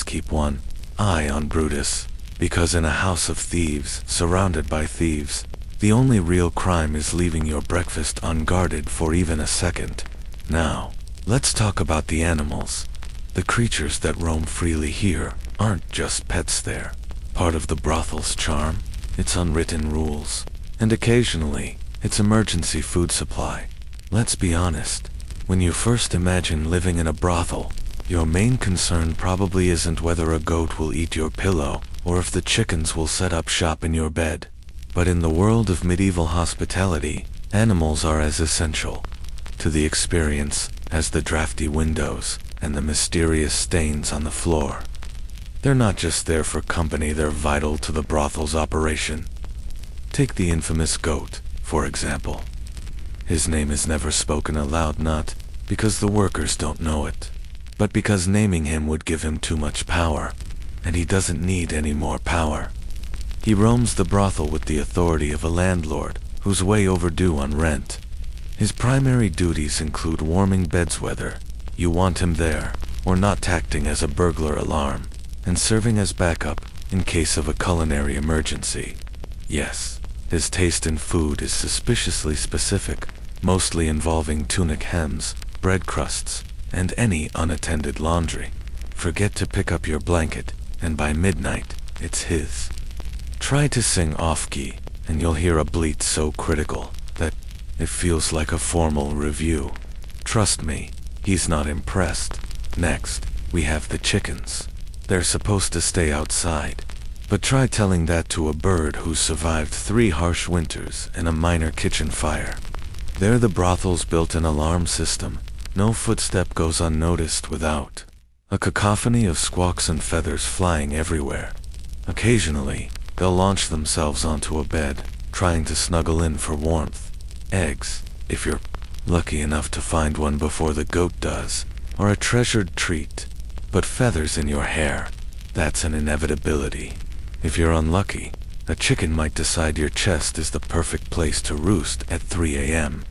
keep one eye on Brutus, because in a house of thieves, surrounded by thieves, the only real crime is leaving your breakfast unguarded for even a second. Now, let's talk about the animals. The creatures that roam freely here aren't just pets, they're part of the brothel's charm, its unwritten rules, and occasionally, its emergency food supply. Let's be honest, when you first imagine living in a brothel, your main concern probably isn't whether a goat will eat your pillow, or if the chickens will set up shop in your bed. But in the world of medieval hospitality, animals are as essential to the experience as the drafty windows and the mysterious stains on the floor. They're not just there for company, they're vital to the brothel's operation. Take the infamous goat, for example. His name is never spoken aloud, not because the workers don't know it, but because naming him would give him too much power, and he doesn't need any more power. He roams the brothel with the authority of a landlord who's way overdue on rent. His primary duties include warming beds whether you want him there, or not acting as a burglar alarm, and serving as backup in case of a culinary emergency. Yes, his taste in food is suspiciously specific, mostly involving tunic hems, bread crusts, and any unattended laundry. Forget to pick up your blanket, and by midnight, it's his. Try to sing off-key, and you'll hear a bleat so critical that it feels like a formal review. Trust me, he's not impressed. Next, we have the chickens. They're supposed to stay outside, but try telling that to a bird who's survived 3 harsh winters and a minor kitchen fire. They're the brothel's built-in alarm system. No footstep goes unnoticed without a cacophony of squawks and feathers flying everywhere. Occasionally, they'll launch themselves onto a bed, trying to snuggle in for warmth. Eggs, if you're lucky enough to find one before the goat does, are a treasured treat. But feathers in your hair, that's an inevitability. If you're unlucky, A chicken might decide your chest is the perfect place to roost at 3 a.m.,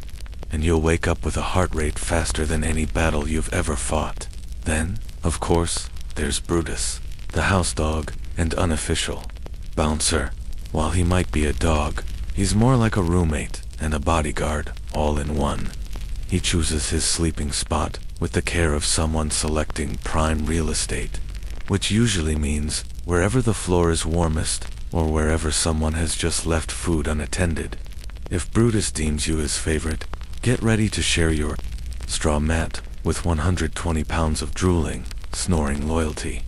and you'll wake up with a heart rate faster than any battle you've ever fought. Then, of course, there's Brutus, the house dog and unofficial bouncer. While he might be a dog, he's more like a roommate and a bodyguard, all in one. He chooses his sleeping spot with the care of someone selecting prime real estate, which usually means wherever the floor is warmest or wherever someone has just left food unattended. If Brutus deems you his favorite, get ready to share your straw mat with 120 pounds of drooling, snoring loyalty.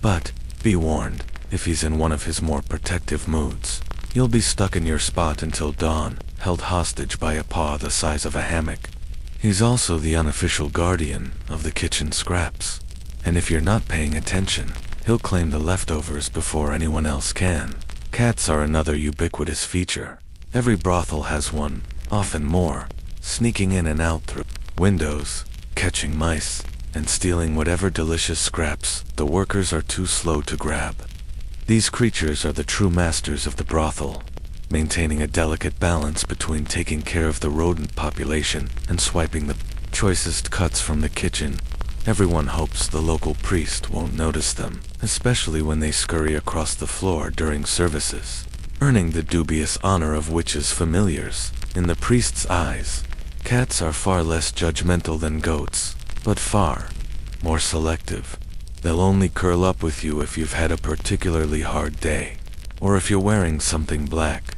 But be warned, if he's in one of his more protective moods, you'll be stuck in your spot until dawn, held hostage by a paw the size of a hammock. He's also the unofficial guardian of the kitchen scraps, and if you're not paying attention, he'll claim the leftovers before anyone else can. Cats are another ubiquitous feature. Every brothel has one, often more, sneaking in and out through windows, catching mice, and stealing whatever delicious scraps the workers are too slow to grab. These creatures are the true masters of the brothel, maintaining a delicate balance between taking care of the rodent population and swiping the choicest cuts from the kitchen. Everyone hopes the local priest won't notice them, especially when they scurry across the floor during services, earning the dubious honor of witches' familiars. In the priest's eyes, cats are far less judgmental than goats, but far more selective. They'll only curl up with you if you've had a particularly hard day, or if you're wearing something black,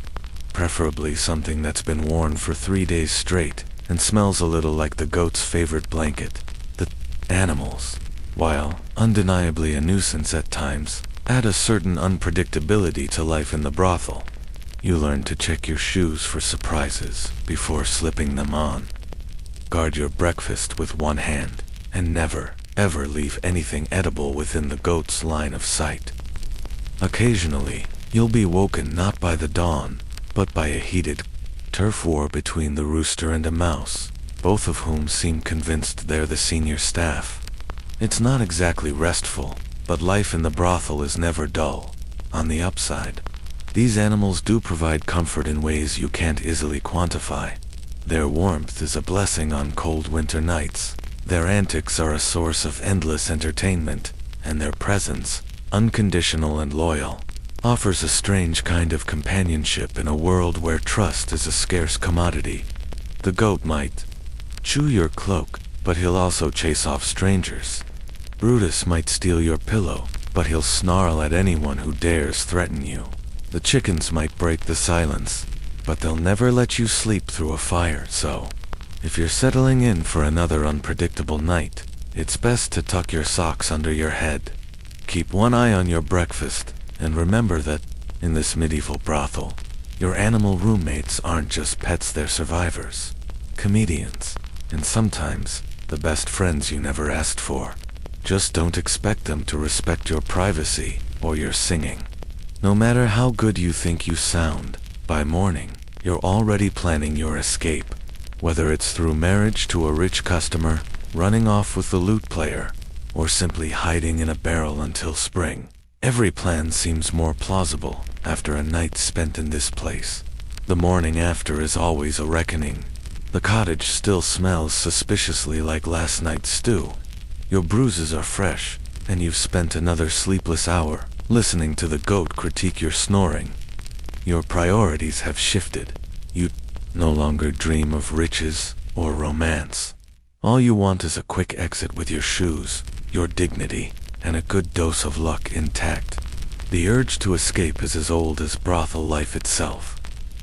preferably something that's been worn for 3 days straight and smells a little like the goat's favorite blanket. The animals, while undeniably a nuisance at times, add a certain unpredictability to life in the brothel. You learn to check your shoes for surprises before slipping them on. Guard your breakfast with one hand, and never, ever leave anything edible within the goat's line of sight. Occasionally, you'll be woken not by the dawn, but by a heated turf war between the rooster and a mouse, both of whom seem convinced they're the senior staff. It's not exactly restful, but life in the brothel is never dull. On the upside, these animals do provide comfort in ways you can't easily quantify. Their warmth is a blessing on cold winter nights. Their antics are a source of endless entertainment, and their presence, unconditional and loyal, offers a strange kind of companionship in a world where trust is a scarce commodity. The goat might chew your cloak, but he'll also chase off strangers. Brutus might steal your pillow, but he'll snarl at anyone who dares threaten you. The chickens might break the silence, but they'll never let you sleep through a fire. So, if you're settling in for another unpredictable night, it's best to tuck your socks under your head. Keep one eye on your breakfast, and remember that, in this medieval brothel, your animal roommates aren't just pets, they're survivors, comedians, and sometimes the best friends you never asked for. Just don't expect them to respect your privacy or your singing. No matter how good you think you sound, by morning, you're already planning your escape. Whether it's through marriage to a rich customer, running off with the lute player, or simply hiding in a barrel until spring, every plan seems more plausible after a night spent in this place. The morning after is always a reckoning. The cottage still smells suspiciously like last night's stew. Your bruises are fresh, and you've spent another sleepless hour listening to the goat critique your snoring. Your priorities have shifted. You no longer dream of riches or romance. All you want is a quick exit with your shoes, your dignity, and a good dose of luck intact. The urge to escape is as old as brothel life itself.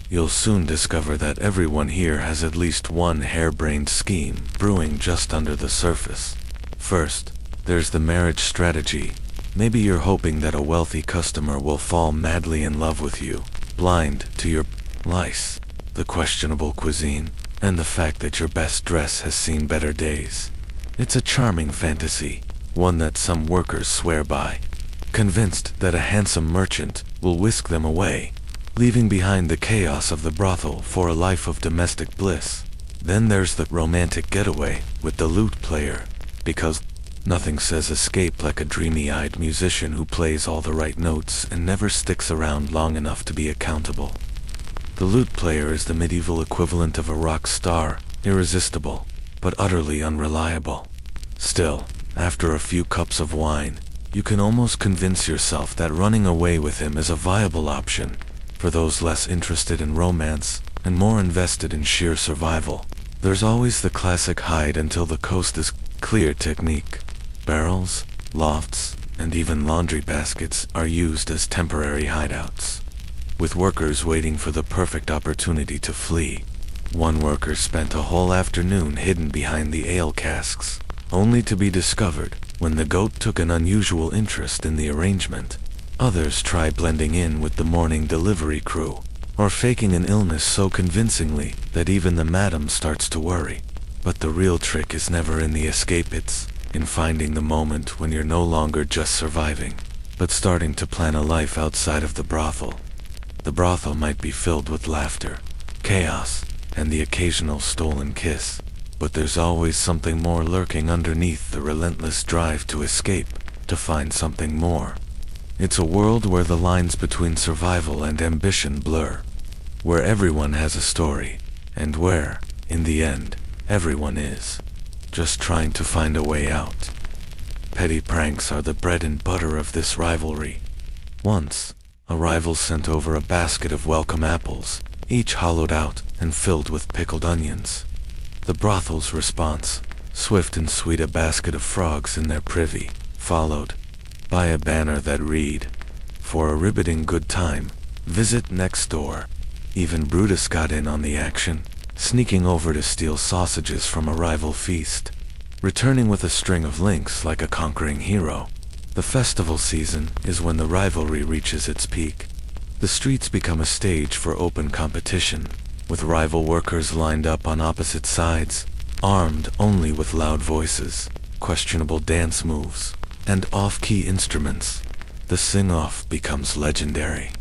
You'll soon discover that everyone here has at least one harebrained scheme brewing just under the surface. First, there's the marriage strategy. Maybe you're hoping that a wealthy customer will fall madly in love with you, blind to your lice, the questionable cuisine, and the fact that your best dress has seen better days. It's a charming fantasy, one that some workers swear by, convinced that a handsome merchant will whisk them away, leaving behind the chaos of the brothel for a life of domestic bliss. Then there's the romantic getaway with the lute player, because Nothing says escape like a dreamy-eyed musician who plays all the right notes and never sticks around long enough to be accountable. The lute player is the medieval equivalent of a rock star, irresistible, but utterly unreliable. Still, after a few cups of wine, you can almost convince yourself that running away with him is a viable option for those less interested in romance and more invested in sheer survival. There's always the classic hide until the coast is clear technique. Barrels, lofts, and even laundry baskets are used as temporary hideouts, with workers waiting for the perfect opportunity to flee. One worker spent a whole afternoon hidden behind the ale casks, only to be discovered when the goat took an unusual interest in the arrangement. Others try blending in with the morning delivery crew, or faking an illness so convincingly that even the madam starts to worry. But the real trick is never in the escape, it's in finding the moment when you're no longer just surviving, but starting to plan a life outside of the brothel. The brothel might be filled with laughter, chaos, and the occasional stolen kiss, but there's always something more lurking underneath the relentless drive to escape, to find something more. It's a world where the lines between survival and ambition blur, where everyone has a story, and where, in the end, everyone is just trying to find a way out. Petty pranks are the bread and butter of this rivalry. Once, a rival sent over a basket of welcome apples, each hollowed out and filled with pickled onions. The brothel's response, swift and sweet, a basket of frogs in their privy, followed by a banner that read, "For a riveting good time, visit next door." Even Brutus got in on the action, sneaking over to steal sausages from a rival feast, returning with a string of links like a conquering hero. The festival season is when the rivalry reaches its peak. The streets become a stage for open competition, with rival workers lined up on opposite sides, armed only with loud voices, questionable dance moves, and off-key instruments. The sing-off becomes legendary.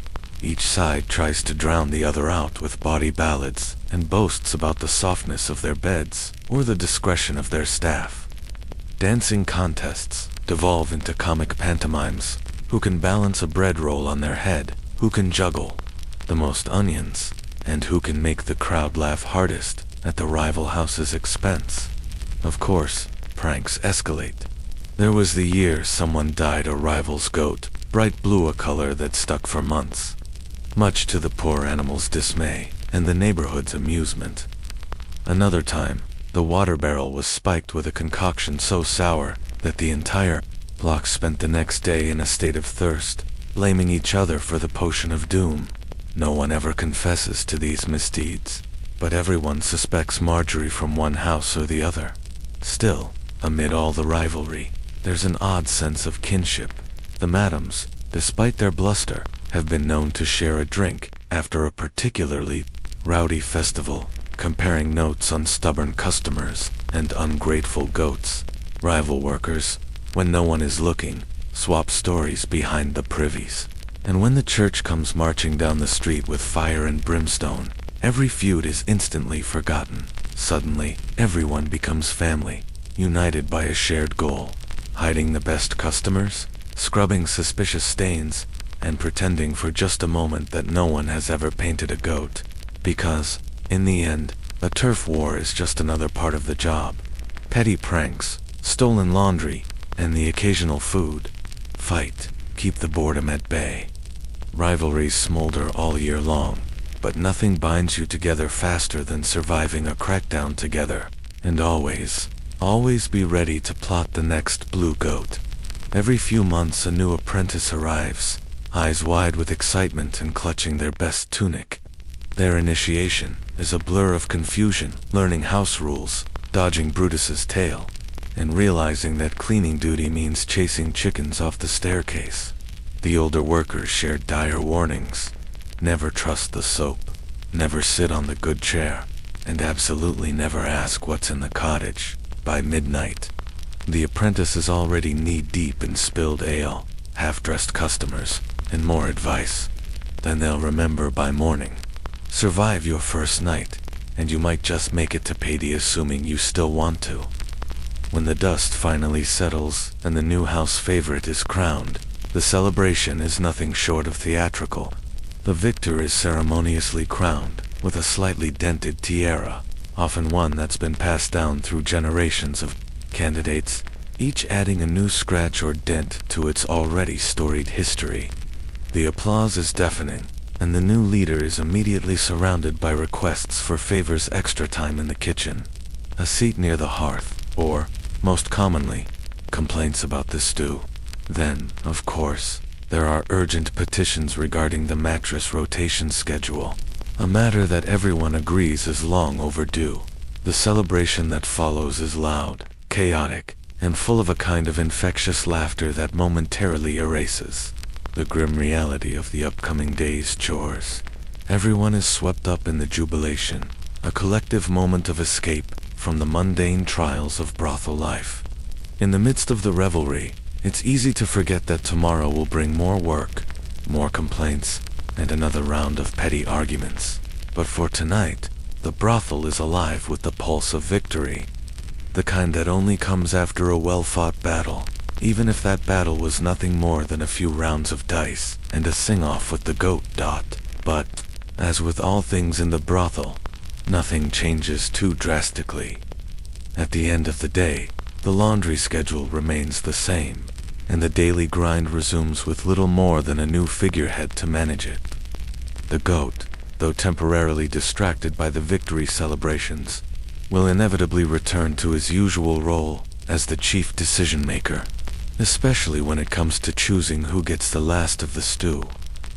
Each side tries to drown the other out with bawdy ballads and boasts about the softness of their beds or the discretion of their staff. Dancing contests devolve into comic pantomimes. Who can balance a bread roll on their head, who can juggle the most onions, and who can make the crowd laugh hardest at the rival house's expense. Of course, pranks escalate. There was the year someone dyed a rival's goat bright blue, a color that stuck for months, much to the poor animal's dismay and the neighborhood's amusement. Another time, the water barrel was spiked with a concoction so sour that the entire block spent the next day in a state of thirst, blaming each other for the potion of doom. No one ever confesses to these misdeeds, but everyone suspects Marjorie from one house or the other. Still, amid all the rivalry, there's an odd sense of kinship. The madams, despite their bluster, have been known to share a drink after a particularly rowdy festival, comparing notes on stubborn customers and ungrateful goats. Rival workers, when no one is looking, swap stories behind the privies. And when the church comes marching down the street with fire and brimstone, every feud is instantly forgotten. Suddenly, everyone becomes family, united by a shared goal, hiding the best customers, scrubbing suspicious stains, and pretending for just a moment that no one has ever painted a goat. Because, in the end, a turf war is just another part of the job. Petty pranks, stolen laundry, and the occasional food fight keep the boredom at bay. Rivalries smolder all year long, but nothing binds you together faster than surviving a crackdown together. And always be ready to plot the next blue goat. Every few months a new apprentice arrives, eyes wide with excitement and clutching their best tunic. Their initiation is a blur of confusion, learning house rules, dodging Brutus's tail, and realizing that cleaning duty means chasing chickens off the staircase. The older workers shared dire warnings. Never trust the soap, never sit on the good chair, and absolutely never ask what's in the cottage. By midnight, the apprentice is already knee-deep in spilled ale, half-dressed customers, and more advice than they'll remember by morning. Survive your first night, and you might just make it to payday, assuming you still want to. When the dust finally settles and the new house favorite is crowned, the celebration is nothing short of theatrical. The victor is ceremoniously crowned with a slightly dented tiara, often one that's been passed down through generations of candidates, each adding a new scratch or dent to its already storied history. The applause is deafening, and the new leader is immediately surrounded by requests for favors, extra time in the kitchen, a seat near the hearth, or, most commonly, complaints about the stew. Then, of course, there are urgent petitions regarding the mattress rotation schedule, a matter that everyone agrees is long overdue. The celebration that follows is loud, chaotic, and full of a kind of infectious laughter that momentarily erases the grim reality of the upcoming day's chores. Everyone is swept up in the jubilation, a collective moment of escape from the mundane trials of brothel life. In the midst of the revelry, it's easy to forget that tomorrow will bring more work, more complaints, and another round of petty arguments. But for tonight, the brothel is alive with the pulse of victory, the kind that only comes after a well-fought battle, even if that battle was nothing more than a few rounds of dice and a sing-off with the goat. But, as with all things in the brothel, nothing changes too drastically. At the end of the day, the laundry schedule remains the same, and the daily grind resumes with little more than a new figurehead to manage it. The goat, though temporarily distracted by the victory celebrations, will inevitably return to his usual role as the chief decision-maker, especially when it comes to choosing who gets the last of the stew.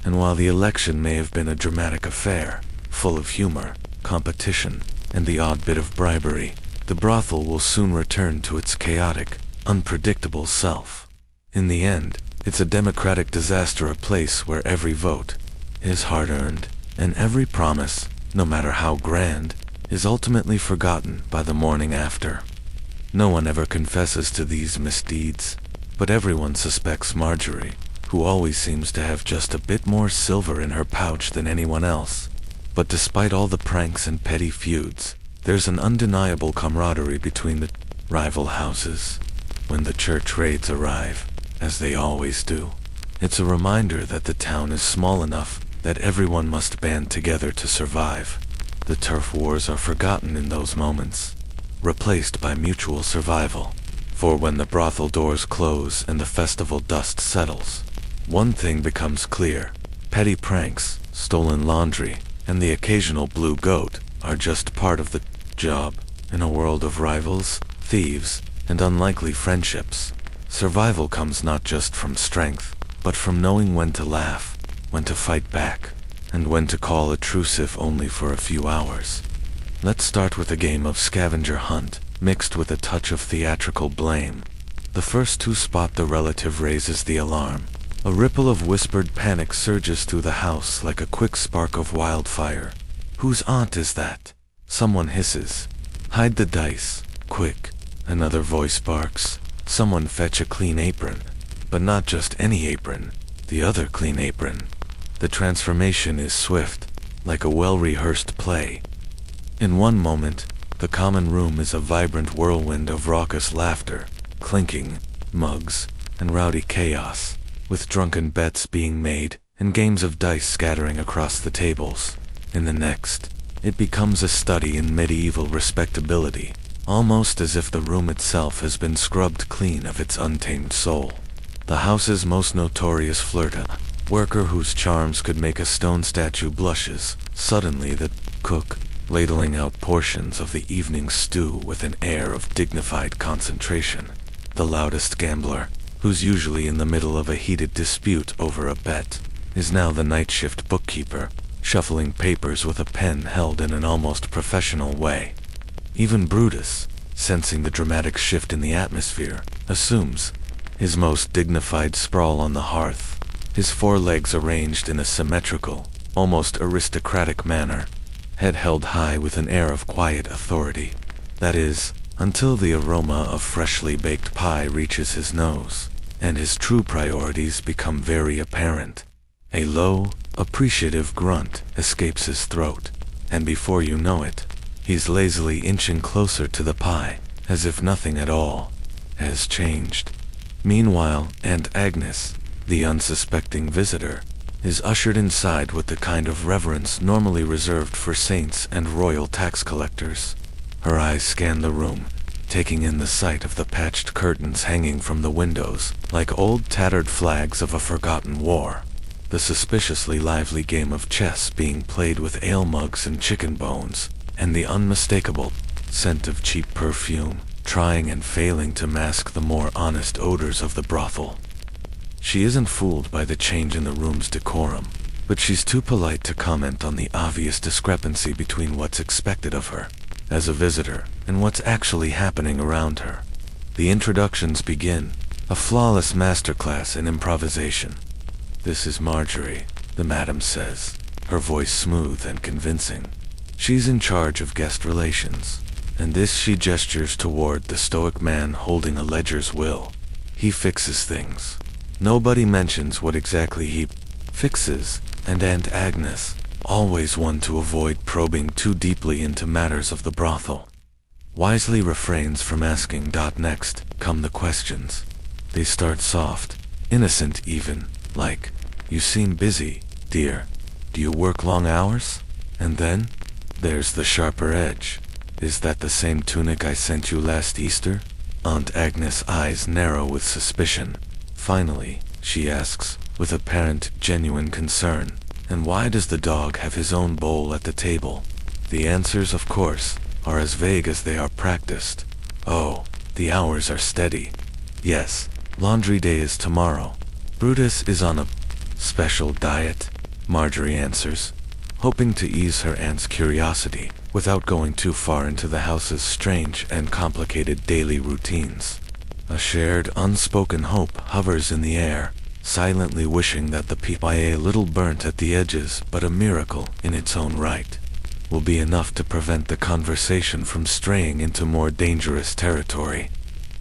And while the election may have been a dramatic affair, full of humor, competition, and the odd bit of bribery, the brothel will soon return to its chaotic, unpredictable self. In the end, it's a democratic disaster, a place where every vote is hard-earned, and every promise, no matter how grand, is ultimately forgotten by the morning after. No one ever confesses to these misdeeds, but everyone suspects Marjorie, who always seems to have just a bit more silver in her pouch than anyone else. But despite all the pranks and petty feuds, there's an undeniable camaraderie between the rival houses. When the church raids arrive, as they always do, it's a reminder that the town is small enough that everyone must band together to survive. The turf wars are forgotten in those moments, replaced by mutual survival. For when the brothel doors close and the festival dust settles, one thing becomes clear: petty pranks, stolen laundry, and the occasional blue goat are just part of the job. In a world of rivals, thieves, and unlikely friendships, survival comes not just from strength, but from knowing when to laugh, when to fight back, and when to call a truce if only for a few hours. Let's start with a game of scavenger hunt, mixed with a touch of theatrical blame. The first to spot the relative raises the alarm. A ripple of whispered panic surges through the house like a quick spark of wildfire. Whose aunt is that? Someone hisses. Hide the dice, quick. Another voice barks. Someone fetch a clean apron. But not just any apron, the other clean apron. The transformation is swift, like a well-rehearsed play. In one moment, the common room is a vibrant whirlwind of raucous laughter, clinking, mugs, and rowdy chaos, with drunken bets being made and games of dice scattering across the tables. In the next, it becomes a study in medieval respectability, almost as if the room itself has been scrubbed clean of its untamed soul. The house's most notorious flirta, worker whose charms could make a stone statue blushes, suddenly the cook, ladling out portions of the evening's stew with an air of dignified concentration. The loudest gambler, who's usually in the middle of a heated dispute over a bet, is now the night shift bookkeeper, shuffling papers with a pen held in an almost professional way. Even Brutus, sensing the dramatic shift in the atmosphere, assumes his most dignified sprawl on the hearth, his forelegs arranged in a symmetrical, almost aristocratic manner, head held high with an air of quiet authority. That is, until the aroma of freshly baked pie reaches his nose, and his true priorities become very apparent. A low, appreciative grunt escapes his throat, and before you know it, he's lazily inching closer to the pie, as if nothing at all has changed. Meanwhile, Aunt Agnes, the unsuspecting visitor, is ushered inside with the kind of reverence normally reserved for saints and royal tax collectors. Her eyes scan the room, taking in the sight of the patched curtains hanging from the windows, like old tattered flags of a forgotten war. The suspiciously lively game of chess being played with ale mugs and chicken bones, and the unmistakable scent of cheap perfume, trying and failing to mask the more honest odors of the brothel. She isn't fooled by the change in the room's decorum, but she's too polite to comment on the obvious discrepancy between what's expected of her as a visitor and what's actually happening around her. The introductions begin, a flawless masterclass in improvisation. "This is Marjorie," the madam says, her voice smooth and convincing. She's in charge of guest relations, and this she gestures toward the stoic man holding a ledger's will. He fixes things. Nobody mentions what exactly he fixes, and Aunt Agnes, always one to avoid probing too deeply into matters of the brothel, wisely refrains from asking. Next come the questions. They start soft, innocent even, like, "You seem busy, dear. Do you work long hours?" And then there's the sharper edge. "Is that the same tunic I sent you last Easter?" Aunt Agnes' eyes narrow with suspicion. Finally, she asks, with apparent genuine concern, "And why does the dog have his own bowl at the table?" The answers, of course, are as vague as they are practiced. "Oh, the hours are steady. Yes, laundry day is tomorrow. Brutus is on a special diet," Marjorie answers, hoping to ease her aunt's curiosity without going too far into the house's strange and complicated daily routines. A shared, unspoken hope hovers in the air, silently wishing that the people, a little burnt at the edges but a miracle in its own right, will be enough to prevent the conversation from straying into more dangerous territory.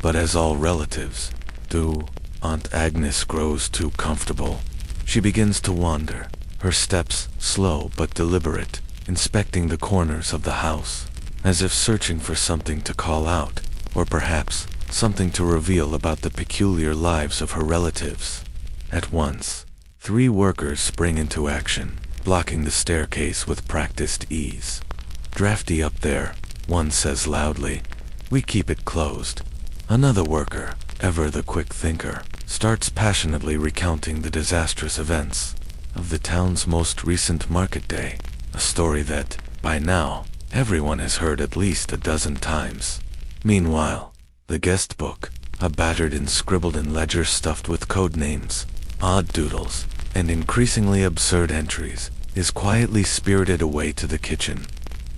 But as all relatives do, Aunt Agnes grows too comfortable. She begins to wander, her steps slow but deliberate, inspecting the corners of the house, as if searching for something to call out, or perhaps something to reveal about the peculiar lives of her relatives. At once, 3 workers spring into action, blocking the staircase with practiced ease. "Drafty up there," one says loudly. "We keep it closed." Another worker, ever the quick thinker, starts passionately recounting the disastrous events of the town's most recent market day, a story that, by now, everyone has heard at least a dozen times. Meanwhile, the guest book, a battered and scribbled-in ledger stuffed with code names, odd doodles, and increasingly absurd entries, is quietly spirited away to the kitchen,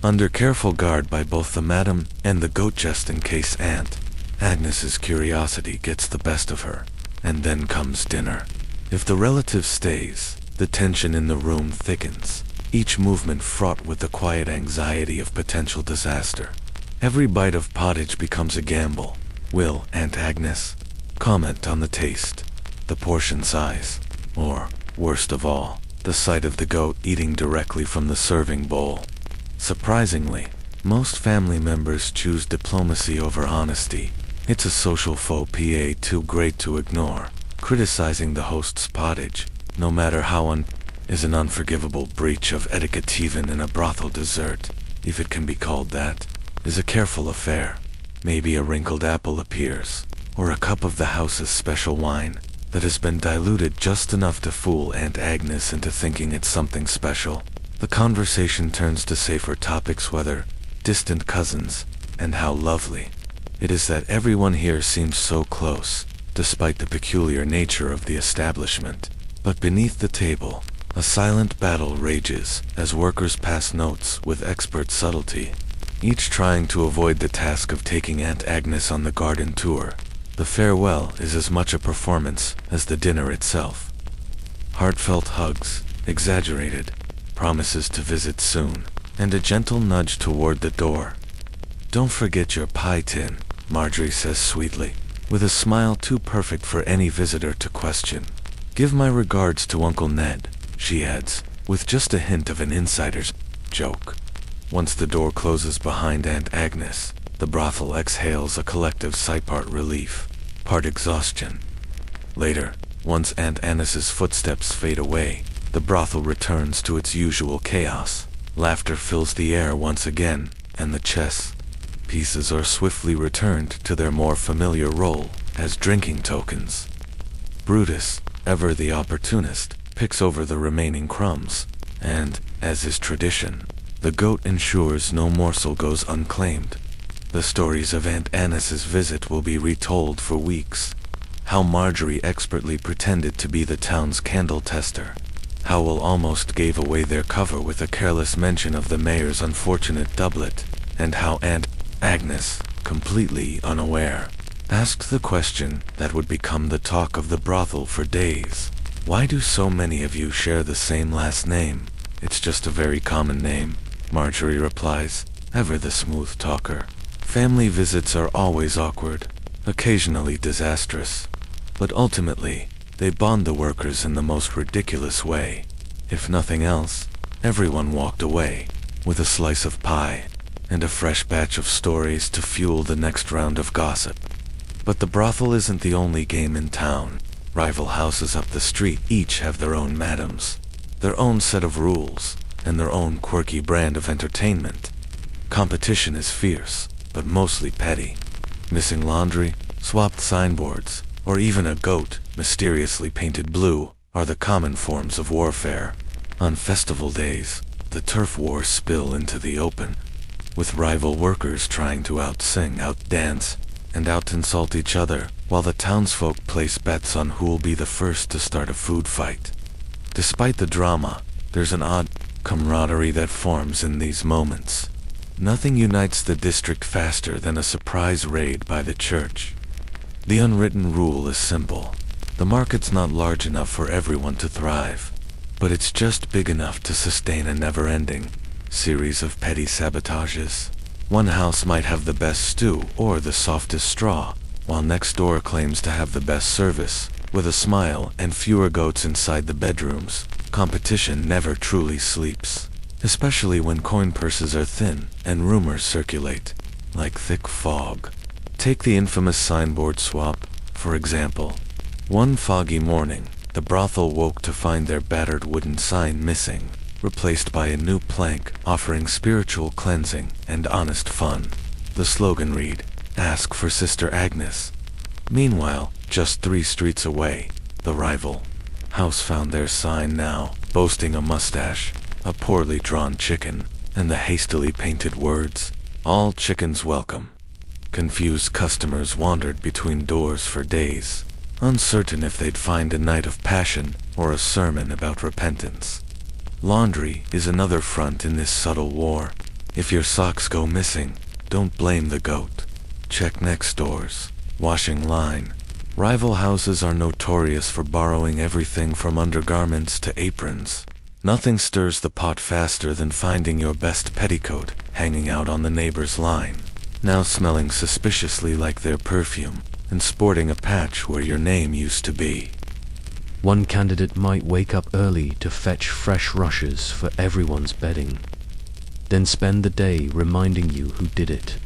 under careful guard by both the madam and the goat, just in case Aunt Agnes's curiosity gets the best of her. And then comes dinner. If the relative stays, the tension in the room thickens, each movement fraught with the quiet anxiety of potential disaster. Every bite of pottage becomes a gamble. Will Aunt Agnes comment on the taste, the portion size, or, worst of all, the sight of the goat eating directly from the serving bowl? Surprisingly, most family members choose diplomacy over honesty. It's a social faux pas too great to ignore. Criticizing the host's pottage, no matter how is an unforgivable breach of etiquette. Even in a brothel dessert, if it can be called that, is a careful affair. Maybe a wrinkled apple appears, or a cup of the house's special wine that has been diluted just enough to fool Aunt Agnes into thinking it's something special. The conversation turns to safer topics, whether distant cousins, and how lovely it is that everyone here seems so close, despite the peculiar nature of the establishment. But beneath the table, a silent battle rages as workers pass notes with expert subtlety, each trying to avoid the task of taking Aunt Agnes on the garden tour. The farewell is as much a performance as the dinner itself. Heartfelt hugs, exaggerated promises to visit soon, and a gentle nudge toward the door. "Don't forget your pie tin," Marjorie says sweetly, with a smile too perfect for any visitor to question. "Give my regards to Uncle Ned," she adds, with just a hint of an insider's joke. Once the door closes behind Aunt Agnes, The brothel exhales a collective sigh, part relief, part exhaustion. Later, once Aunt Annis's footsteps fade away, the brothel returns to its usual chaos. Laughter fills the air once again, and the chess pieces are swiftly returned to their more familiar role as drinking tokens. Brutus, ever the opportunist, picks over the remaining crumbs, and, as is tradition, the goat ensures no morsel goes unclaimed. The stories of Aunt Annis's visit will be retold for weeks. How Marjorie expertly pretended to be the town's candle tester. How Will almost gave away their cover with a careless mention of the mayor's unfortunate doublet, and how Aunt Agnes, completely unaware, asked the question that would become the talk of the brothel for days. Why do so many of you share the same last name? It's just a very common name, Marjorie replies, ever the smooth talker. Family visits are always awkward, occasionally disastrous, but ultimately, they bond the workers in the most ridiculous way. If nothing else, everyone walked away with a slice of pie and a fresh batch of stories to fuel the next round of gossip. But the brothel isn't the only game in town. Rival houses up the street each have their own madams, their own set of rules, and their own quirky brand of entertainment. Competition is fierce, but mostly petty. Missing laundry, swapped signboards, or even a goat mysteriously painted blue are the common forms of warfare. On festival days, the turf wars spill into the open, with rival workers trying to outsing, outdance, and out-insult each other, while the townsfolk place bets on who'll be the first to start a food fight. Despite the drama, there's an odd camaraderie that forms in these moments. Nothing unites the district faster than a surprise raid by the church. The unwritten rule is simple. The market's not large enough for everyone to thrive, but it's just big enough to sustain a never-ending series of petty sabotages. One house might have the best stew or the softest straw, while next door claims to have the best service, with a smile and fewer goats inside the bedrooms. Competition never truly sleeps, especially when coin purses are thin and rumors circulate like thick fog. Take the infamous signboard swap, for example. One foggy morning, the brothel woke to find their battered wooden sign missing, replaced by a new plank offering spiritual cleansing and honest fun. The slogan read, "Ask for Sister Agnes." Meanwhile, just 3 streets away, the rival house found their sign now, boasting a mustache, a poorly drawn chicken, and the hastily painted words, "All chickens welcome." Confused customers wandered between doors for days, uncertain if they'd find a night of passion or a sermon about repentance. Laundry is another front in this subtle war. If your socks go missing, don't blame the goat. Check next door's washing line. Rival houses are notorious for borrowing everything from undergarments to aprons. Nothing stirs the pot faster than finding your best petticoat hanging out on the neighbor's line, now smelling suspiciously like their perfume, and sporting a patch where your name used to be. One candidate might wake up early to fetch fresh rushes for everyone's bedding, then spend the day reminding you who did it.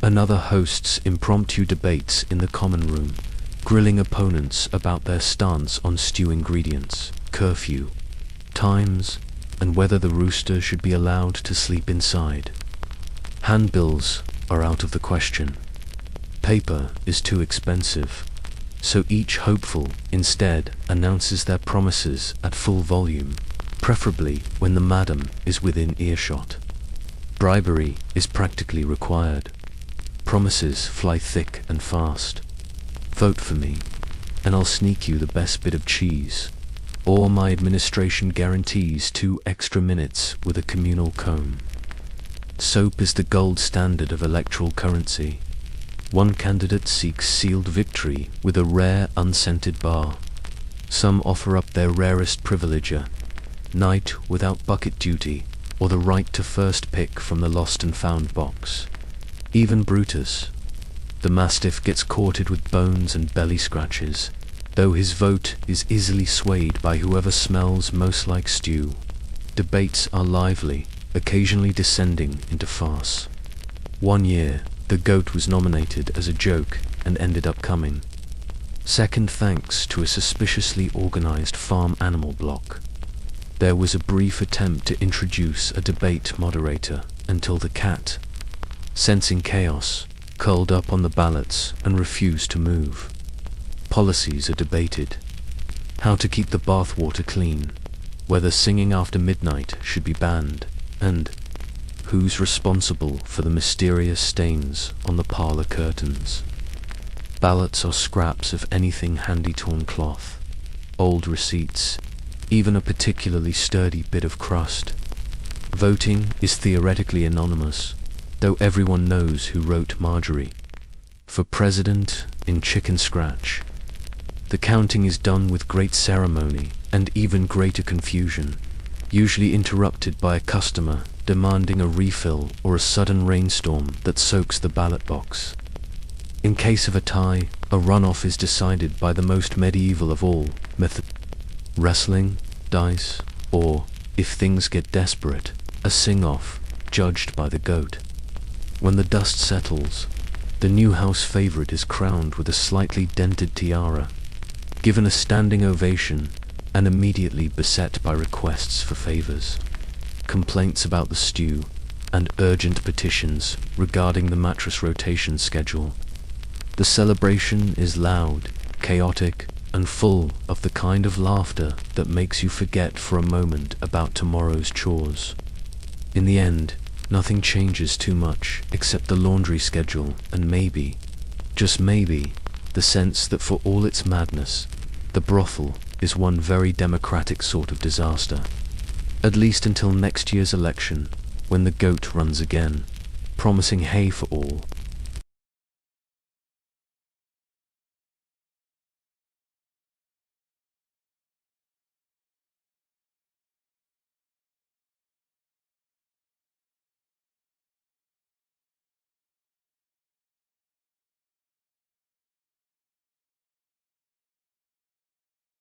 Another hosts impromptu debates in the common room, grilling opponents about their stance on stew ingredients, curfew, times, and whether the rooster should be allowed to sleep inside. Handbills are out of the question. Paper is too expensive, so each hopeful instead announces their promises at full volume, preferably when the madam is within earshot. Bribery is practically required. Promises fly thick and fast. Vote for me, and I'll sneak you the best bit of cheese, or my administration guarantees 2 extra minutes with a communal comb. Soap is the gold standard of electoral currency. One candidate seeks sealed victory with a rare unscented bar. Some offer up their rarest privileger, night without bucket duty, or the right to first pick from the lost and found box. Even Brutus, the mastiff, gets courted with bones and belly scratches, though his vote is easily swayed by whoever smells most like stew. Debates are lively, occasionally descending into farce. One year, The goat was nominated as a joke and ended up coming. Second, thanks to a suspiciously organized farm animal block. There was a brief attempt to introduce a debate moderator until the cat, sensing chaos, curled up on the ballots and refused to move. Policies are debated. How to keep the bathwater clean, whether singing after midnight should be banned, and who's responsible for the mysterious stains on the parlor curtains. Ballots are scraps of anything handy-torn cloth, old receipts, even a particularly sturdy bit of crust. Voting is theoretically anonymous, though everyone knows who wrote Marjorie for president in chicken scratch. The counting is done with great ceremony and even greater confusion, usually interrupted by a customer demanding a refill or a sudden rainstorm that soaks the ballot box. In case of a tie, a runoff is decided by the most medieval of all methods: wrestling, dice, or, if things get desperate, a sing-off, judged by the goat. When the dust settles, the new house favorite is crowned with a slightly dented tiara, given a standing ovation, and immediately beset by requests for favors, complaints about the stew, and urgent petitions regarding the mattress rotation schedule. The celebration is loud, chaotic, and full of the kind of laughter that makes you forget for a moment about tomorrow's chores. In the end, nothing changes too much except the laundry schedule and maybe, just maybe, the sense that for all its madness, the brothel is one very democratic sort of disaster. At least until next year's election, when the goat runs again, promising hay for all